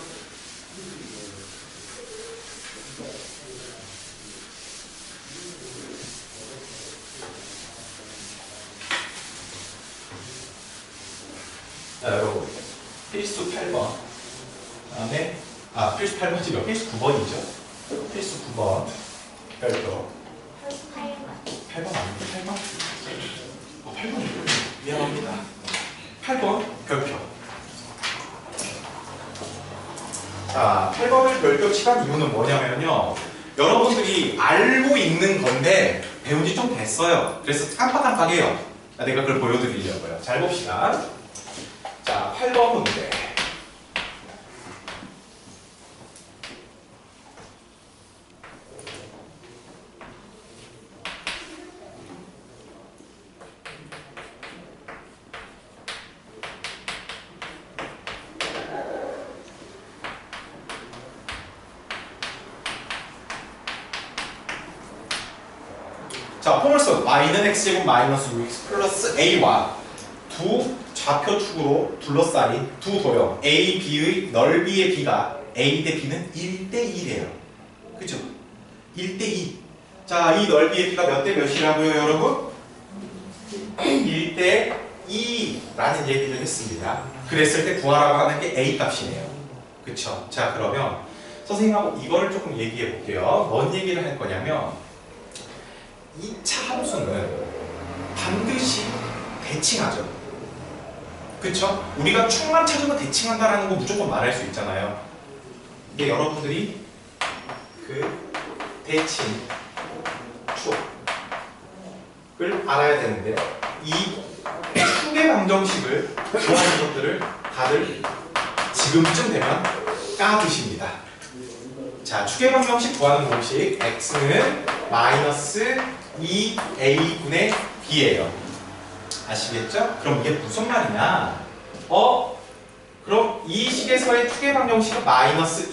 자 여러분 필수 8번 다음에 필수 8번이죠. 필수 9번이죠. 필수 9번 별표 8번 아닙니까? 8번? 8번이요. 미안합니다. 8번 별표. 자, 8번을 별표 칠한 이유는 뭐냐면요. 여러분들이 알고 있는 건데 배운 지 좀 됐어요. 그래서 깜빡깜빡해요. 내가 그걸 보여드리려고요. 잘 봅시다. 자, 8번 문제. 자, 폼을 써. y는 x제곱 마이너스 6x 플러스 a와 두 좌표축으로 둘러싸인 두 도형 a, b의 넓이의 b가 a 대 b는 1대1이에요. 그죠? 1대2. 자, 이 넓이의 b가 몇 대 몇이라고요, 여러분? 1대2라는 얘기를 했습니다. 그랬을 때 구하라고 하는 게 a 값이네요. 그쵸? 자, 그러면 선생님하고 이거를 조금 얘기해 볼게요. 뭔 얘기를 할 거냐면 2차 함수는 반드시 대칭하죠. 그쵸? 우리가 축만 찾으면 대칭한다라는 거 무조건 말할 수 있잖아요. 근데 여러분들이 그 대칭 축을 알아야 되는데 이 축의 방정식을 구하는 것들을 다들 지금쯤 되면 까드십니다. 자, 축의 방정식 구하는 공식 x는 마이너스 2a분의 b예요. 아시겠죠? 그럼 이게 무슨 말이냐? 그럼 이 식에서의 축의 방정식은 마이너스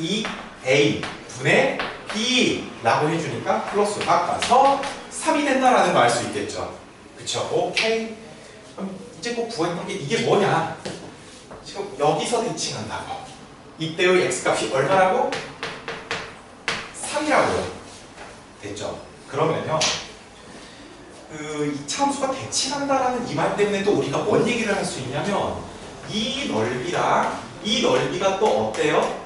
2a분의 b라고 해주니까 플러스 바꿔서 3이 된다라는 거 알 수 있겠죠? 그쵸? 오케이. 그럼 이제 꼭 구하는 게 이게 뭐냐? 지금 여기서 대칭한다고. 이때의 x값이 얼마라고? 3이라고요. 됐죠? 그러면요. 그 2차 함수가 대칭한다라는 이 말 때문에 또 우리가 뭔 얘기를 할 수 있냐면 이 넓이랑 이 넓이가 또 어때요?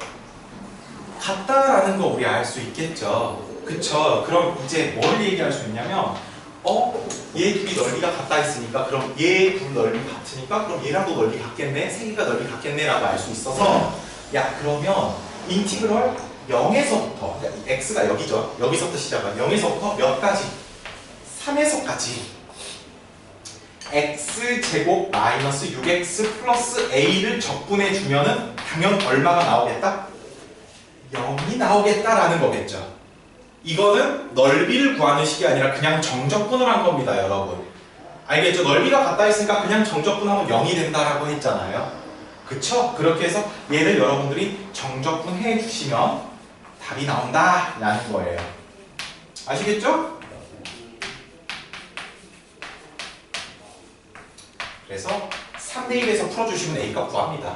같다라는 거 우리 알 수 있겠죠. 그쵸? 그럼 이제 뭘 얘기할 수 있냐면 얘 둘이 넓이가 같다 했으니까 그럼 얘 둘 넓이 같으니까 그럼 얘랑도 넓이 같겠네? 세 개가 넓이 같겠네? 라고 알 수 있어서 야 그러면 인티그럴 0에서부터 그러니까 x가 여기죠. 여기서부터 시작한 0에서부터 몇 가지? 3에서까지 x제곱 마이너스 6x 플러스 a를 적분해 주면은 당연 얼마가 나오겠다? 0이 나오겠다라는 거겠죠. 이거는 넓이를 구하는 식이 아니라 그냥 정적분을 한 겁니다, 여러분. 알겠죠? 넓이가 같다 했으니까 그냥 정적분하면 0이 된다라고 했잖아요. 그쵸? 그렇게 해서 얘를 여러분들이 정적분해 주시면 답이 나온다라는 거예요. 아시겠죠? 그래서 3대 1에서 풀어주시면 A값 구합니다.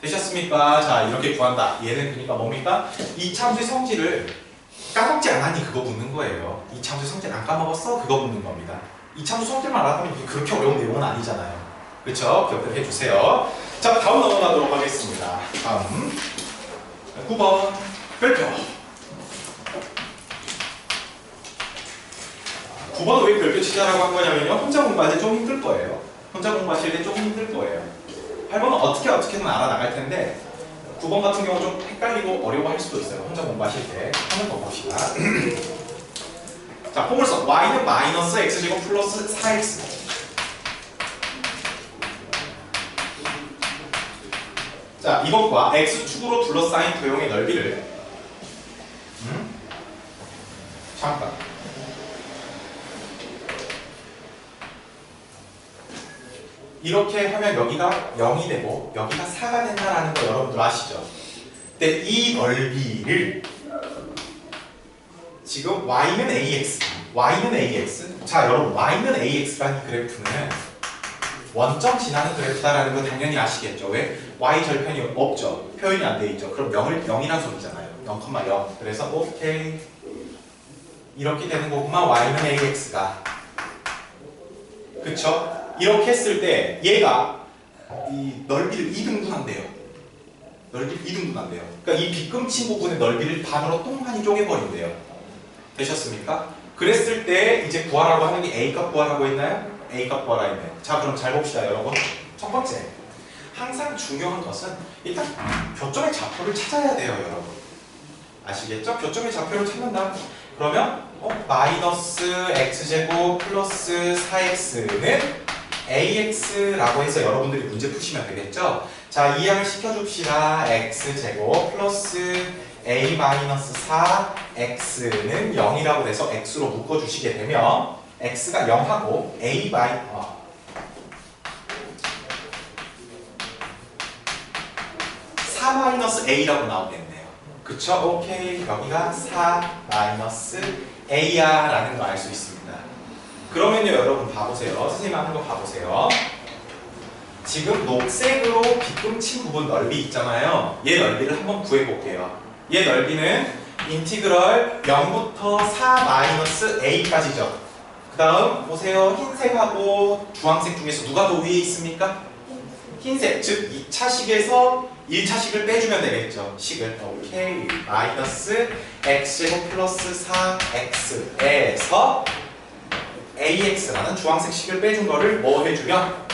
되셨습니까? 자, 이렇게 구한다. 얘는 그러니까 뭡니까? 이 참수의 성질을 까먹지 않았니? 그거 묻는 거예요. 이 참수의 성질 안 까먹었어? 그거 묻는 겁니다. 이 참수 성질만 알아보면 그렇게 어려운 내용은 아니잖아요. 그쵸? 기억을 해주세요. 자, 다음 넘어가도록 하겠습니다. 다음 9번 별표. 9번은 왜 별표 치자라고 한 거냐면요. 혼자 공부할 때 좀 힘들 거예요. 혼자 공부하실 때 좀 힘들 거예요. 8번은 어떻게든 알아나갈 텐데 9번 같은 경우 좀 헷갈리고 어려워할 수도 있어요. 혼자 공부하실 때. 한번 더 봅시다. 자, 포물선 y는 마이너스 x제곱 플러스 4x. 자, 이것과 x축으로 둘러싸인 도형의 넓이를 잠깐 이렇게 하면 여기가 0이 되고 여기가 4가 된다라는 거 여러분들 아시죠? 근데 이 넓이를 지금 y는 ax, y는 ax. 자, 여러분 y는 ax라는 그래프는 원점 지나는 그래프다라는 거 당연히 아시겠죠? 왜? y 절편이 없죠. 표현이 안 돼 있죠. 그럼 0이란 소리잖아요. 0,0. 그래서 오케이 이렇게 되는 거구만. y는 ax가. 그쵸? 이렇게 했을 때 얘가 이 넓이를 2등분한대요. 넓이를 2등분한대요. 그러니까 이 빗금친 부분의 넓이를 반으로 똥많이 쪼개버린대요. 되셨습니까? 그랬을 때 이제 구하라고 하는 게 A값 구하라고 했나요? A값 구하라 했네요. 자, 그럼 잘 봅시다, 여러분. 첫 번째, 항상 중요한 것은 일단 교점의 좌표를 찾아야 돼요, 여러분. 아시겠죠? 교점의 좌표를 찾는다. 그러면 마이너스 x제곱 플러스 4x는 ax라고 해서 여러분들이 문제 푸시면 되겠죠? 자, 이항을 시켜줍시다. x제곱 플러스 a 마이너스 4x는 0이라고 해서 x로 묶어주시게 되면 x가 0하고 a 마이너스 4 마이너스 a라고 나오겠네요. 그쵸? 오케이. 여기가 4 마이너스 a야 라는 거 알 수 있습니다. 그러면요, 여러분 봐보세요. 선생님 하는 거 봐보세요. 지금 녹색으로 빗금친 부분 넓이 있잖아요. 얘 넓이를 한번 구해볼게요. 얘 넓이는 인티그럴 0부터 4 마이너스 a까지죠. 그 다음 보세요. 흰색하고 주황색 중에서 누가 더 위에 있습니까? 흰색, 즉 2차식에서 1차식을 빼주면 되겠죠. 식을. 오케이. 마이너스 x제곱 플러스 4x에서 ax라는 주황색 식을 빼준 거를 뭐 해주면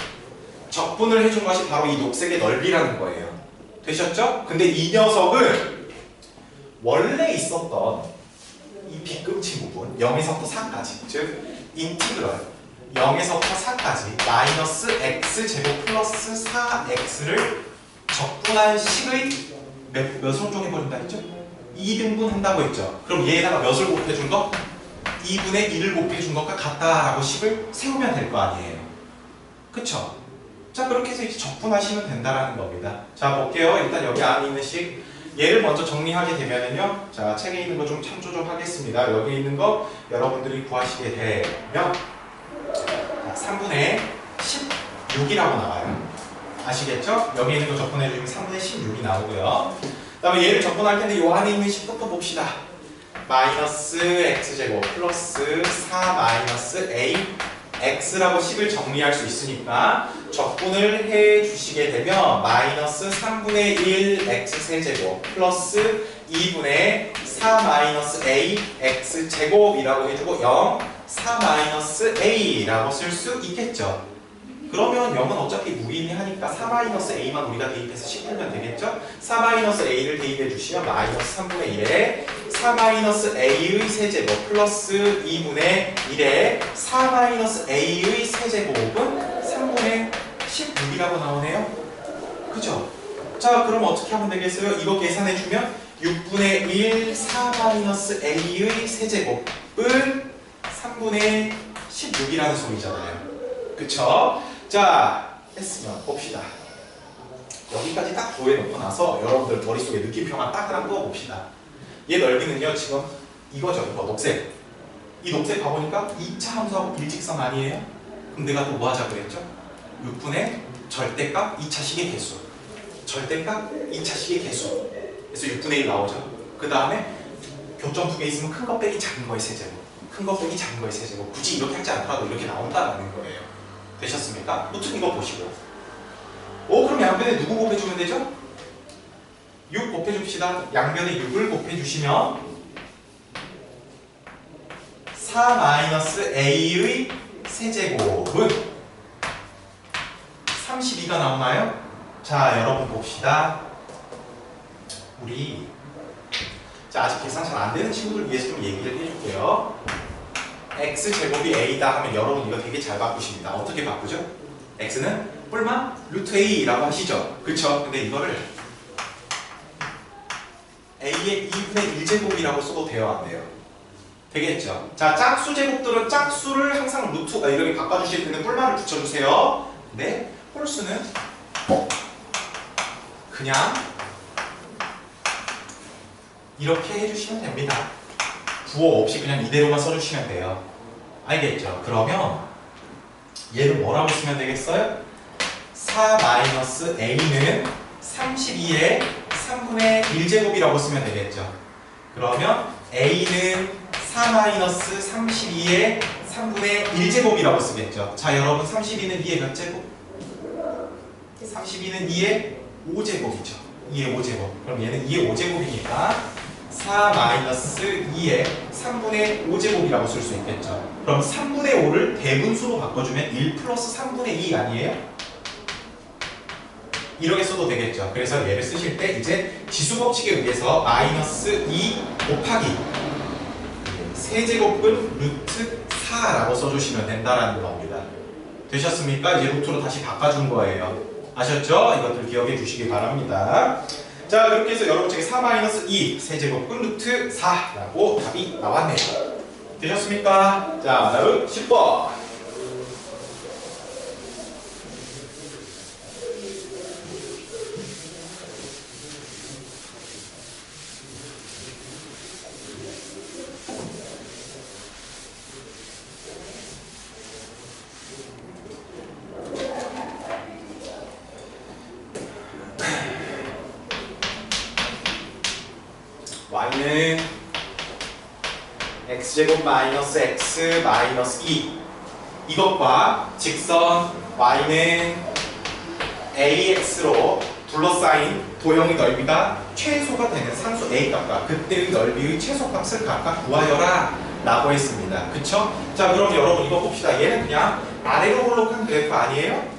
적분을 해준 것이 바로 이 녹색의 넓이라는 거예요. 되셨죠? 근데 이 녀석은 원래 있었던 이 빗금친 부분 0에서부터 4까지 즉 인티그럴 0에서부터 4까지 마이너스 x제곱 플러스 4x를 적분한 식의 몇을 쪼개버린다 했죠? 2등분 한다고 했죠? 그럼 얘에다가 몇을 곱해준 거? 2분의 1을 곱해준 것과 같다라고 식을 세우면 될 거 아니에요. 그쵸? 자, 그렇게 해서 이제 적분하시면 된다라는 겁니다. 자, 볼게요. 일단 여기 안에 있는 식 얘를 먼저 정리하게 되면은요. 자, 책에 있는 거 좀 참조 좀 하겠습니다. 여기 있는 거 여러분들이 구하시게 되면 3분의 16이라고 나와요. 아시겠죠? 여기 있는 거 적분해주면 3분의 16이 나오고요. 그 다음에 얘를 적분할 텐데 요 안에 있는 식부터 봅시다. 마이너스 x제곱 플러스 4 마이너스 a x라고 식을 정리할 수 있으니까 적분을 해 주시게 되면 마이너스 3분의 1 x세제곱 플러스 2분의 4 마이너스 a x제곱이라고 해주고 0 4 마이너스 a라고 쓸 수 있겠죠. 그러면 0은 어차피 무의미하니까 4-a만 우리가 대입해서 10 풀면 되겠죠? 4-a를 대입해 주시면 마이너스 3분의 1에 4-a의 세제곱 플러스 2분의 1에 4-a의 세제곱은 3분의 16이라고 나오네요. 그죠? 자, 그럼 어떻게 하면 되겠어요? 이거 계산해주면 6분의 1 4-a의 세제곱은 3분의 16이라는 소리잖아요. 그쵸? 자, 했으면 봅시다. 여기까지 딱 구해놓고 나서 여러분들 머릿속에 느낌표만 딱 하나 그어봅시다. 얘 넓이는요, 지금 이거죠. 이거 녹색. 이 녹색 봐보니까 2차 함수하고 일직선 아니에요? 그럼 내가 또 뭐 하자고 그랬죠? 6분의 절대값 2차식의 개수. 절대값 2차식의 개수. 그래서 6분의 1 나오죠. 그 다음에 교점 두 개 있으면 큰 거 빼기 작은 거의 세제곱. 큰 거 빼기 작은 거의 세제곱. 굳이 이렇게 하지 않더라도 이렇게 나온다라는 거예요. 되셨습니까? 무튼 이거 보시고. 그럼 양변에 누구 곱해주면 되죠? 6 곱해줍시다. 양변에 6을 곱해주시면 4-a의 세제곱은 32가 나오나요? 자, 여러분 봅시다. 우리 아직 계산 잘 안 되는 친구들 위해서 좀 얘기를 해줄게요. x제곱이 a다 하면 여러분 이거 되게 잘 바꾸십니다. 어떻게 바꾸죠? x는 뿔만 루트 a라고 하시죠. 그쵸? 근데 이거를 a의 2분의 1제곱이라고 써도 돼요, 안 돼요? 되겠죠? 자, 짝수 제곱들은 짝수를 항상 루트 이렇게 바꿔주실 때는 뿔만을 붙여주세요. 근데 홀수는 그냥 이렇게 해주시면 됩니다. 부호 없이 그냥 이대로만 써주시면 돼요. 알겠죠? 그러면 얘는 뭐라고 쓰면 되겠어요? 4-a는 32의 3분의 1제곱이라고 쓰면 되겠죠. 그러면 a는 4-32의 3분의 1제곱이라고 쓰겠죠. 자, 여러분 32는 2의 몇 제곱? 32는 2의 5제곱이죠. 2의 5제곱. 그럼 얘는 2의 5제곱이니까 4-2의 3분의 5제곱이라고 쓸 수 있겠죠. 그럼 3분의 5를 대분수로 바꿔주면 1 플러스 3분의 2 아니에요? 이렇게 써도 되겠죠. 그래서 얘를 쓰실 때 이제 지수법칙에 의해서 마이너스 2 곱하기 세제곱은 루트 4라고 써주시면 된다라는 겁니다. 되셨습니까? 이제 루트로 다시 바꿔준 거예요. 아셨죠? 이것들 기억해 주시기 바랍니다. 자, 그렇게 해서 여러분 책에 4-2 세제곱은 루트 4라고 답이 나왔네요. 되셨습니까? 자, 다음 10번. y는 x제곱 마이너스 x 마이너스 2 이것과 직선 y는 ax로 둘러싸인 도형의 넓이가 최소가 되는 상수 a 값과 그때의 넓이의 최소값을 각각 구하여라 라고 했습니다. 그쵸? 자, 그럼 여러분 이거 봅시다. 얘는 그냥 아래로 볼록한 그래프 아니에요?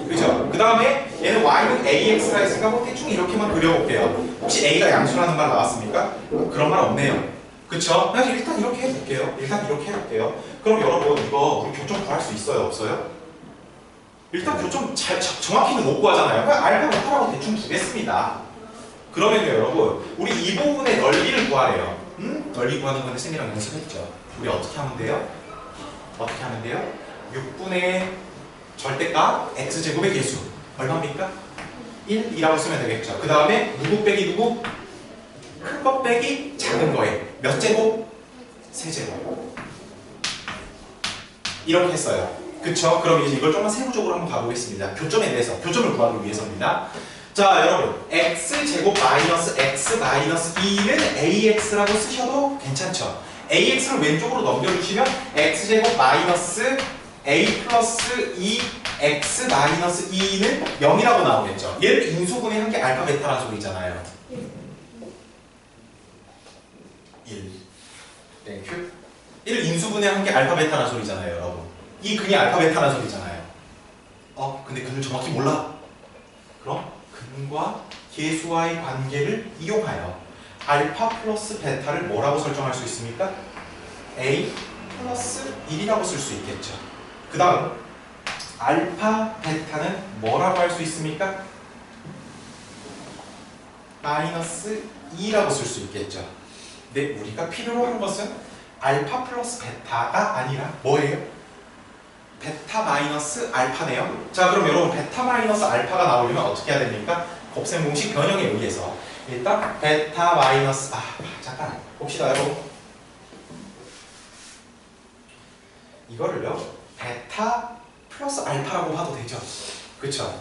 그죠? 그 다음에 얘는 y는 ax라 했으니까 뭐 대충 이렇게만 그려볼게요. 혹시 a가 양수라는 말 나왔습니까? 그런 말 없네요. 그쵸? 그냥 일단 이렇게 해볼게요. 그럼 여러분 이거 우리 교점 구할 수 있어요? 없어요? 일단 교점 정확히는 못 구하잖아요. 그냥 알고 못하라고 대충 두겠습니다. 그러면요 여러분 우리 이 부분의 넓이를 구하래요. 넓이 구하는 건데 쌤이랑 연습했죠. 우리 어떻게 하면 돼요? 6분의 절대값 x제곱의 개수 얼마입니까? 1이라고 쓰면 되겠죠. 그 다음에 누구 빼기 누구? 큰 거 빼기 작은 거에 몇 제곱? 세제곱. 이렇게 했어요. 그쵸? 그럼 이제 이걸 조금만 세부적으로 한번 가보겠습니다. 교점에 대해서, 교점을 구하기 위해서입니다. 자, 여러분 x제곱 마이너스 x 마이너스 2는 ax라고 쓰셔도 괜찮죠? ax를 왼쪽으로 넘겨주시면 x제곱 마이너스 a 플러스 2x 마이너스 2는 0이라고 나오겠죠. 얘를 인수분해한 게 알파 베타라는 소리잖아요. 1. 땡큐. 1을 인수분해한 게 알파 베타라는 소리잖아요, 여러분. 이 근이 알파 베타라는 소리잖아요. 근데 근을 정확히 몰라. 그럼 근과 계수와의 관계를 이용하여 알파 플러스 베타를 뭐라고 설정할 수 있습니까? A 플러스 1이라고 쓸 수 있겠죠. 그 다음 알파 베타는 뭐라고 할 수 있습니까? 마이너스 2라고 쓸 수 있겠죠. 근데 우리가 필요로 한 것은 알파 플러스 베타가 아니라 뭐예요? 베타 마이너스 알파네요. 자, 그럼 여러분 베타 마이너스 알파가 나오려면 어떻게 해야 됩니까? 곱셈 공식 변형에 의해서 일단 베타 마이너스 잠깐 봅시다 여러분. 이거를요 베타 플러스 알파라고 봐도 되죠. 그쵸?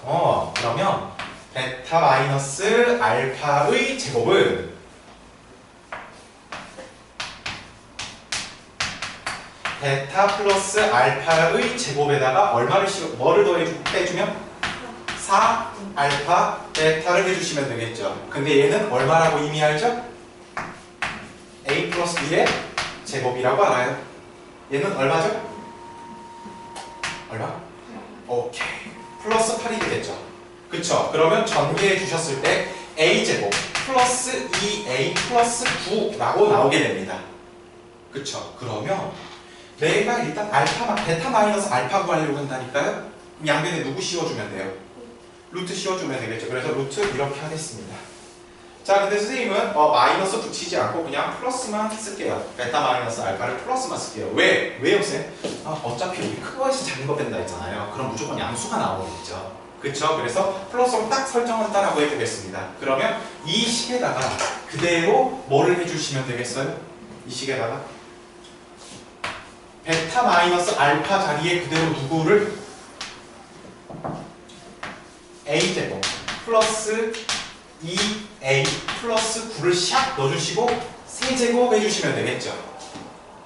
그러면 베타 마이너스 알파의 제곱은 베타 플러스 알파의 제곱에다가 뭐를 더해주면 4 알파 베타를 해주시면 되겠죠. 근데 얘는 얼마라고 이미 알죠? A 플러스 B의 제곱이라고 알아요. 얘는 얼마죠? 얼마? 오케이. 플러스 8이 되겠죠. 그쵸? 그러면 전개해 주셨을 때 A제곱 플러스 2A 플러스 9라고 나오게 됩니다. 그쵸? 그러면 내가 일단 베타 마이너스 알파 구하려고 한다니까요? 그럼 양변에 누구 씌워주면 돼요? 루트 씌워주면 되겠죠. 그래서 루트 이렇게 하겠습니다. 자, 근데 선생님은 마이너스 붙이지 않고 그냥 플러스만 쓸게요. 베타 마이너스 알파를 플러스만 쓸게요. 왜요, 쌤? 어차피 우리 큰 거에서 작은 거 뺀다 했잖아요. 그럼 무조건 양수가 나오겠죠. 그쵸? 그래서 플러스로 딱 설정한다라고 해보겠습니다. 그러면 이 식에다가 그대로 뭐를 해주시면 되겠어요? 이 식에다가 베타 마이너스 알파 자리에 그대로 누구를 A제곱 플러스 2A 플러스 9를 샥 넣어주시고 세제곱 해주시면 되겠죠.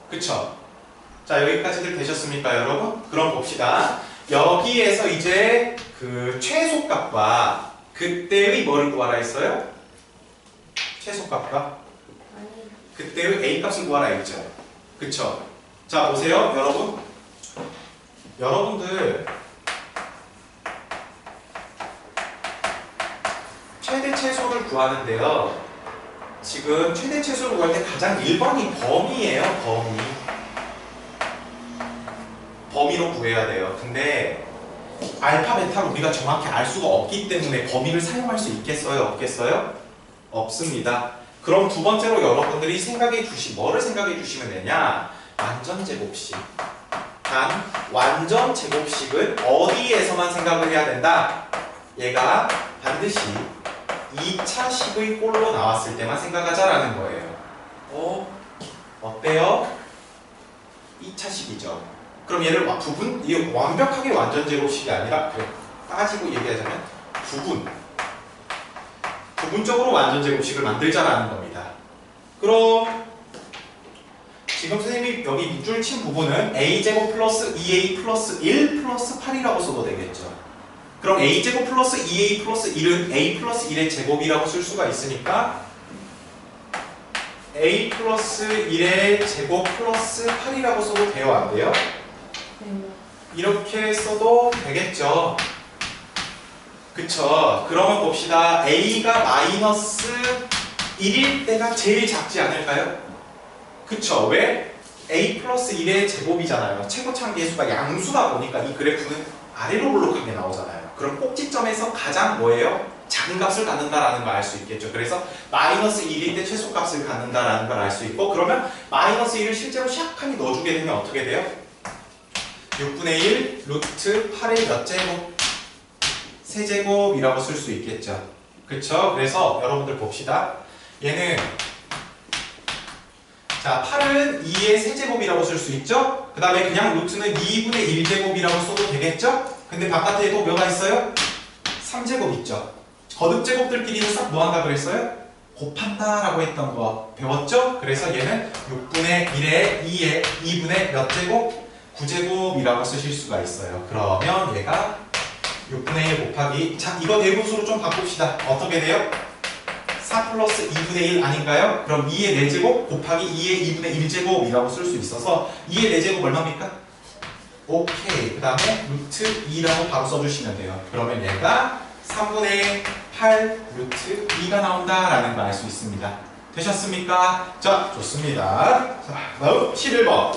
그쵸? 자, 여기까지들 되셨습니까, 여러분? 그럼 봅시다. 여기에서 이제 그 최소값과 그때의 뭐를 구하라 했어요? 최소값과 그때의 A값을 구하라 했죠. 그쵸? 자, 보세요, 여러분. 여러분들 최대 최소를 구하는데요. 지금 최대 최소를 구할 때 가장 1번이 범위예요. 범위로 구해야 돼요. 근데 알파, 베타를 우리가 정확히 알 수가 없기 때문에 범위를 사용할 수 있겠어요? 없겠어요? 없습니다. 그럼 두 번째로 여러분들이 뭐를 생각해 주시면 되냐? 완전 제곱식. 단 완전 제곱식은 어디에서만 생각을 해야 된다? 얘가 반드시 2차식의 꼴로 나왔을 때만 생각하자라는 거예요. 어때요? 2차식이죠. 그럼 얘를 이게 완벽하게 완전 제곱식이 아니라 따지고 얘기하자면 부분적으로 완전 제곱식을 만들자라는 겁니다. 그럼 지금 선생님이 여기 밑줄 친 부분은 A제곱 플러스 2A 플러스 1 플러스 8이라고 써도 되겠죠. 그럼 A제곱 플러스 2A 플러스 1은 A 플러스 1의 제곱이라고 쓸 수가 있으니까 A 플러스 1의 제곱 플러스 8이라고 써도 돼요? 안 돼요? 이렇게 써도 되겠죠. 그쵸? 그러면 봅시다. A가 마이너스 1일 때가 제일 작지 않을까요? 그쵸? 왜? A 플러스 1의 제곱이잖아요. 최고차항 계수가 양수다 보니까 이 그래프는 아래로 볼록하게 나오잖아요. 그럼 꼭지점에서 가장 뭐예요? 작은 값을 갖는다라는 걸 알 수 있겠죠. 그래서 마이너스 1일 때 최소값을 갖는다라는 걸 알 수 있고, 그러면 마이너스 1을 실제로 샥하게 넣어주게 되면 어떻게 돼요? 6분의 1 루트 8의 몇 제곱? 세제곱이라고 쓸 수 있겠죠. 그쵸? 그래서 여러분들 봅시다. 얘는 자, 8은 2의 세제곱이라고 쓸 수 있죠? 그 다음에 그냥 루트는 2분의 1제곱이라고 써도 되겠죠? 근데 바깥에도 뭐가 있어요? 3제곱 있죠? 거듭 제곱들끼리는 싹 뭐 한다 그랬어요? 곱한다 라고 했던 거 배웠죠? 그래서 얘는 6분의 1에 2에 2분의 몇 제곱? 9제곱이라고 쓰실 수가 있어요. 그러면 얘가 6분의 1 곱하기, 자, 이거 대분수로 좀 바꿉시다. 어떻게 돼요? 4 플러스 2분의 1 아닌가요? 그럼 2의 4제곱 곱하기 2의 2분의 1제곱이라고 쓸 수 있어서 2의 4제곱 얼마입니까? 오케이. 그 다음에 루트 2라고 바로 써주시면 돼요. 그러면 얘가 3분의 8 루트 2가 나온다라는 걸 알 수 있습니다. 되셨습니까? 자, 좋습니다. 자, 다음 11번.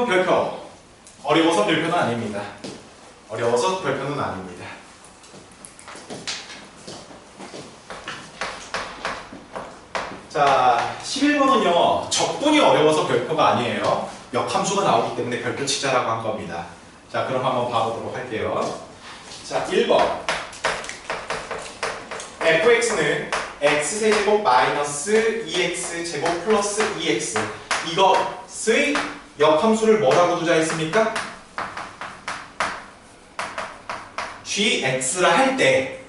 별표. 어려워서 별표는 아닙니다. 어려워서 별표는 아닙니다. 자, 11번은요. 적분이 어려워서 별표가 아니에요. 역함수가 나오기 때문에 별표 치자라고 한 겁니다. 자, 그럼 한번 봐보도록 할게요. 자, 1번. fx는 x세제곱 마이너스 2x제곱 플러스 2x 이것의 역함수를 뭐라고 두자했습니까? gx라 할 때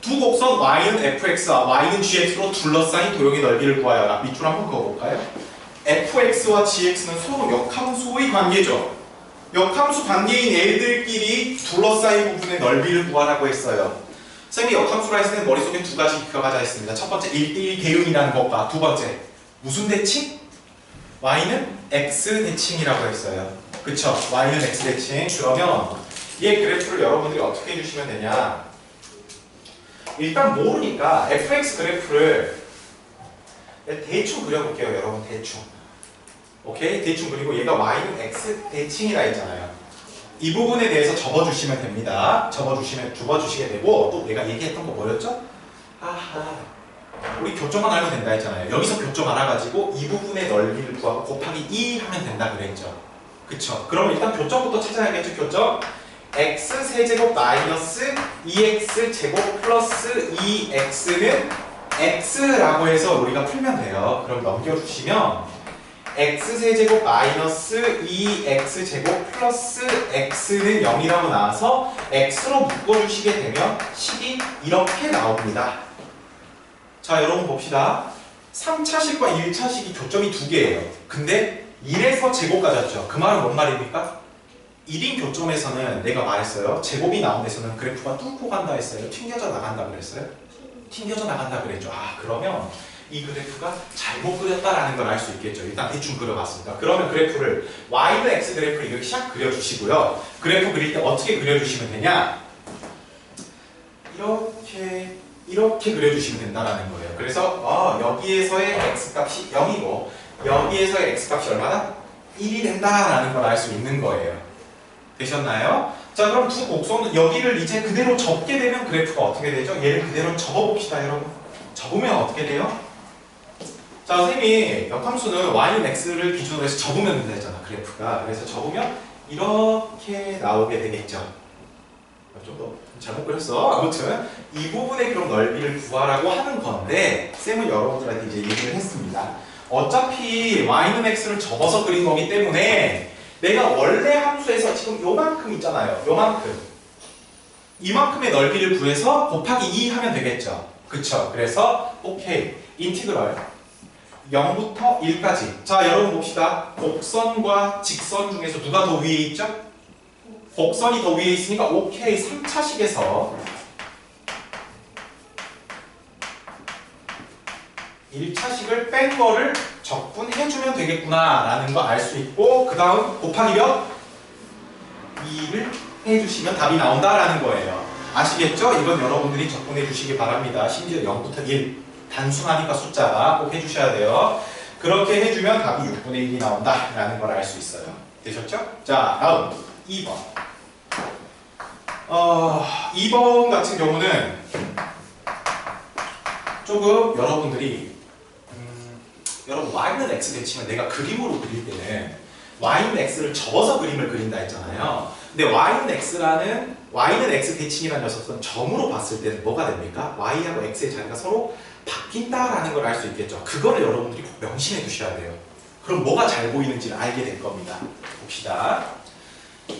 두 곡선 y는 fx와 y는 gx로 둘러싸인 도형의 넓이를 구하여라. 밑줄 한번 그어볼까요? fx와 gx는 서로 역함수의 관계죠. 역함수 관계인 애들끼리 둘러싸인 부분의 넓이를 구하라고 했어요. 쌤이 역함수라 했을 때 머릿속에 두 가지 기억하자 했습니다. 첫 번째 1대1 대응이라는 것과 두 번째 무슨 대칭? y는 x 대칭이라고 했어요. 그쵸? y는 x 대칭. 그러면 이 그래프를 여러분들이 어떻게 해주시면 되냐? 일단 모르니까 fx 그래프를 대충 그려볼게요. 여러분 대충. 오케이? 대충 그리고 얘가 y는 x 대칭이라 했잖아요. 이 부분에 대해서 접어주시면 됩니다. 접어주시게 되고 또 내가 얘기했던 거 뭐였죠? 아하, 우리 교점만 알면 된다 했잖아요. 여기서 교점 알아가지고 이 부분의 넓이를 구하고 곱하기 2 하면 된다 그랬죠. 그쵸? 그럼 일단 교점부터 찾아야겠죠. 교점 x세제곱 마이너스 2x제곱 플러스 2x는 x라고 해서 우리가 풀면 돼요. 그럼 넘겨주시면 x세제곱 마이너스 2x제곱 플러스 x는 0이라고 나와서 x로 묶어주시게 되면 식이 이렇게 나옵니다. 자, 여러분 봅시다. 3차식과 1차식이 교점이 두 개예요. 근데 1에서 제곱 가졌죠. 그 말은 뭔 말입니까? 1인 교점에서는 내가 말했어요. 제곱이 나온 데서는 그래프가 뚫고 간다 했어요. 튕겨져 나간다 그랬어요. 튕겨져 나간다 그랬죠. 아, 그러면 이 그래프가 잘못 그렸다라는 걸 알 수 있겠죠. 일단 대충 그려봤습니다. 그러면 그래프를 y는 x 그래프를 이렇게 샥 그려주시고요. 그래프 그릴 때 어떻게 그려주시면 되냐? 이렇게 그려주시면 된다라는 거예요. 그래서 여기에서의 x값이 0이고 여기에서의 x값이 얼마나? 1이 된다라는 걸 알 수 있는 거예요. 되셨나요? 자, 그럼 두 곡선은 여기를 이제 그대로 접게 되면 그래프가 어떻게 되죠? 얘를 그대로 접어봅시다, 여러분. 접으면 어떻게 돼요? 자, 선생님이 역함수는 y는 x를 기준으로 해서 접으면 된다 했잖아, 그래프가. 그래서 접으면 이렇게 나오게 되겠죠. 좀 더 잘못 그렸어. 아무튼 이 부분의 그럼 넓이를 구하라고 하는 건데 쌤은 여러분들한테 이제 얘기를 했습니다. 어차피 y는 x를 접어서 그린 거기 때문에 내가 원래 함수에서 지금 요만큼 있잖아요. 요만큼. 이만큼의 넓이를 구해서 곱하기 2 하면 되겠죠. 그쵸? 그래서 오케이. 인티그럴 0부터 1까지. 자, 여러분 봅시다. 곡선과 직선 중에서 누가 더 위에 있죠? 곡선이 더 위에 있으니까 오케이. 3차식에서 1차식을 뺀 거를 적분해주면 되겠구나 라는 거 알 수 있고 그 다음 곱하기 몇? 2를 해주시면 답이 나온다라는 거예요. 아시겠죠? 이건 여러분들이 적분해 주시기 바랍니다. 심지어 0부터 1 단순하니까 숫자가 꼭 해주셔야 돼요. 그렇게 해주면 답이 6분의 1이 나온다라는 걸 알 수 있어요. 되셨죠? 자, 다음 2번. 2번 같은 경우는 조금 여러분들이 여러분 y는 x 대칭을 내가 그림으로 그릴 때는 y는 x를 접어서 그림을 그린다 했잖아요. 근데 y는 x 대칭이라는 녀석은 점으로 봤을 때는 뭐가 됩니까? y하고 x의 자리가 서로 바뀐다라는 걸 알 수 있겠죠. 그거를 여러분들이 꼭 명심해 두셔야 돼요. 그럼 뭐가 잘 보이는지를 알게 될 겁니다. 봅시다.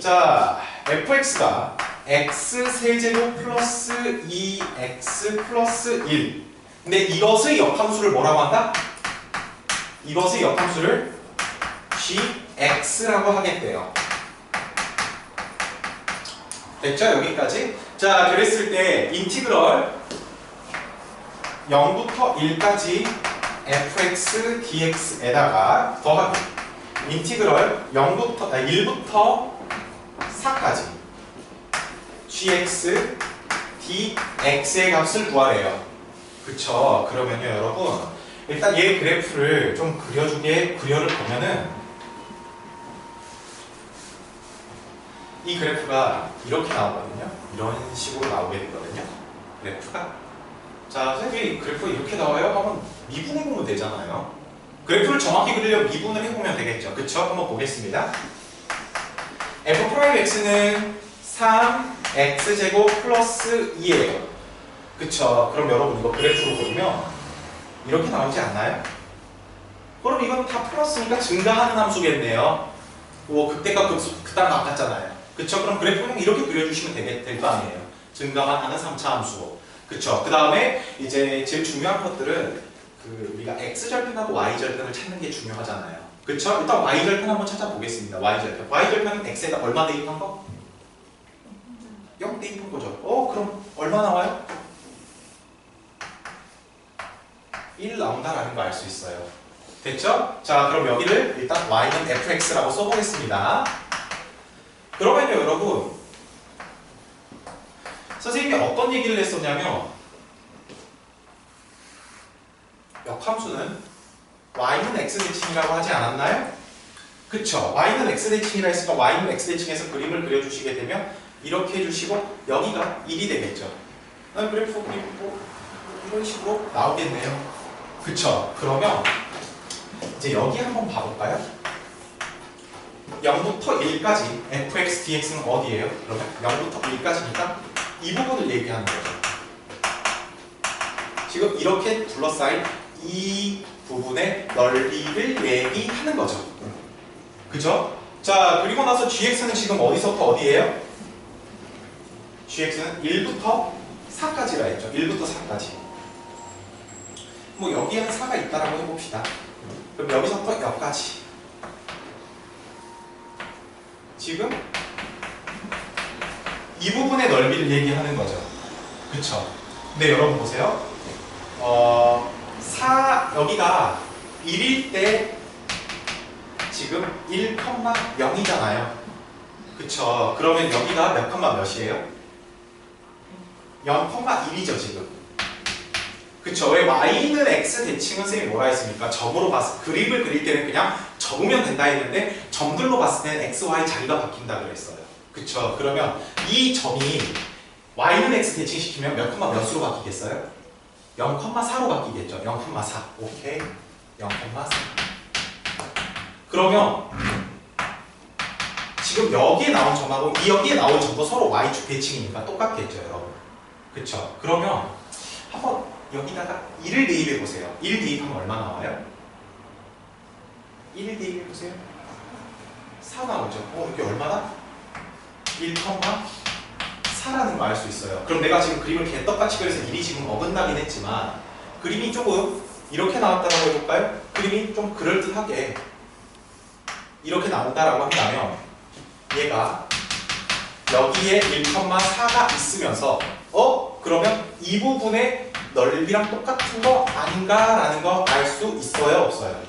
자, fx가 x 세제곱 플러스 2x 플러스 1 근데 이것의 역함수를 뭐라고 한다? 이것의 역함수를 gx라고 하겠대요. 됐죠? 여기까지? 자, 그랬을 때 인티그럴 0부터 1까지 fx dx에다가 더하기 인티그럴 1부터 4까지 gx dx의 값을 구하래요. 그쵸? 그러면요 여러분, 일단 얘 그래프를 좀 그려를 보면은 이 그래프가 이렇게 나오거든요. 이런 식으로 나오게 되거든요. 그래프가. 자, 선생님 그래프가 이렇게 나와요? 하면 미분해보면 되잖아요. 그래프를 정확히 그리려면 미분을 해보면 되겠죠. 그쵸? 한번 보겠습니다. f'x는 3x제곱 플러스 2예요. 그쵸? 그럼 여러분 이거 그래프로 보면 이렇게 나오지 않나요? 그럼 이건 다 플러스니까 증가하는 함수겠네요. 뭐 극대값 극단 같았잖아요. 그쵸? 그럼 그래프는 이렇게 그려주시면 될 거 아니에요. 증가만 하는 3차 함수. 그쵸? 그 다음에 이제 제일 중요한 것들은 우리가 x절편하고 y절편을 찾는 게 중요하잖아요. 그쵸? 일단 y절편 한번 찾아보겠습니다. y절편. y절편은 x에다 얼마 대입한 거? 0 대입한 거죠. 그럼 얼마 나와요? 1 나온다라는 거 알 수 있어요. 됐죠? 자, 그럼 여기를 일단 y는 fx라고 써보겠습니다. 그러면요 여러분, 선생님이 어떤 얘기를 했었냐면 역함수는 y는 x대칭이라고 하지 않았나요? 그쵸? y는 x대칭이라 했으니까 y는 x대칭에서 그림을 그려주시게 되면 이렇게 해주시고 여기가 1이 되겠죠. 그래프 그리고 이런 식으로 나오겠네요. 그쵸? 그러면 이제 여기 한번 봐볼까요? 0부터 1까지 fx dx는 어디예요? 그러면 0부터 1까지니까 이 부분을 얘기하는 거죠. 지금 이렇게 둘러싸인 이 부분의 넓이를 얘기하는 거죠. 그죠? 자, 그리고 나서 gx는 지금 어디서부터 어디예요? gx는 1부터 4까지라 했죠. 1부터 4까지. 뭐 여기에는 4가 있다라고 해봅시다. 그럼 여기서부터 여기까지. 지금 이 부분의 넓이를 얘기하는 거죠. 그쵸? 근데 여러분 보세요. 여기가 1일 때 지금 1,0이잖아요. 그쵸? 그러면 여기가 몇 컴마 몇이에요? 0,1이죠 지금. 그쵸? 왜 y는 x 대칭은 선생님이 뭐라 했습니까? 점으로 그림을 그릴 때는 그냥 접으면 된다 했는데 점들로 봤을 때는 x, y 자리가 바뀐다 그랬어요. 그쵸? 그러면 이 점이 y는 x 대칭시키면 몇 컴마 몇으로 바뀌겠어요? 0,4로 바뀌겠죠. 0,4. 오케이. 0,4. 그러면 지금 여기에 나온 점하고 여기에 나온 점도 서로 y축 대칭이니까 똑같겠죠, 여러분. 그쵸? 그러면 한번 여기다가 1을 대입해 보세요. 1 대입하면 얼마 나와요? 1 대입해 보세요. 4 나오죠. 이게 얼마나? 1,4라는 거 알 수 있어요. 그럼 내가 지금 그림을 개떡같이 그려서 1이 지금 어긋나긴 했지만 그림이 조금 이렇게 나왔다고 해볼까요? 그림이 좀 그럴듯하게 이렇게 나온다라고 한다면 얘가 여기에 1,4가 있으면서 그러면 이 부분의 넓이랑 똑같은 거 아닌가라는 거 알 수 있어요? 없어요?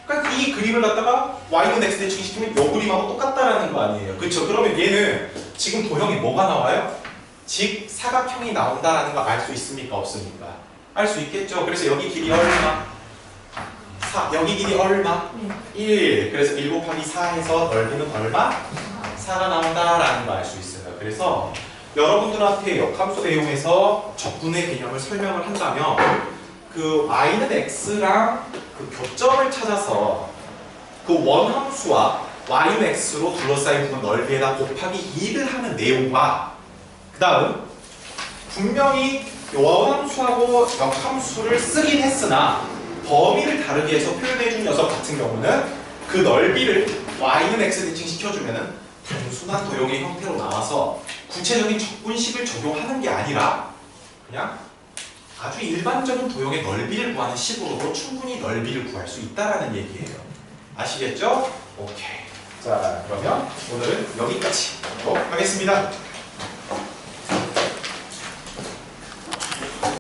그러니까 이 그림을 갖다가 y는 x 대칭 시키면 이 그림하고 똑같다라는 거 아니에요. 그렇죠? 그러면 얘는 지금 도형이 뭐가 나와요? 즉 사각형이 나온다라는 거 알 수 있습니까? 없습니까? 알 수 있겠죠? 그래서 여기 길이 얼마? 4. 여기 길이 얼마? 1. 그래서 1 곱하기 4 해서 넓이는 얼마? 4가 나온다라는 거 알 수 있어요. 그래서 여러분들한테 역함수 대용해서 적분의 개념을 설명을 한다면 그 y는 x랑 그 교점을 찾아서 그 원함수와 y는 x로 둘러싸인 부분 넓이에다 곱하기 2를 하는 내용과 그 다음 분명히 원함수하고 역함수를 쓰긴 했으나 범위를 다르게 해서 표현해준 녀석 같은 경우는 그 넓이를 y는 x 대칭 시켜주면은 단순한 도형의 형태로 나와서 구체적인 적분식을 적용하는 게 아니라 그냥 아주 일반적인 도형의 넓이를 구하는 식으로도 충분히 넓이를 구할 수 있다라는 얘기예요. 아시겠죠? 오케이. 자, 그러면 오늘은 여기까지 하도록 하겠습니다.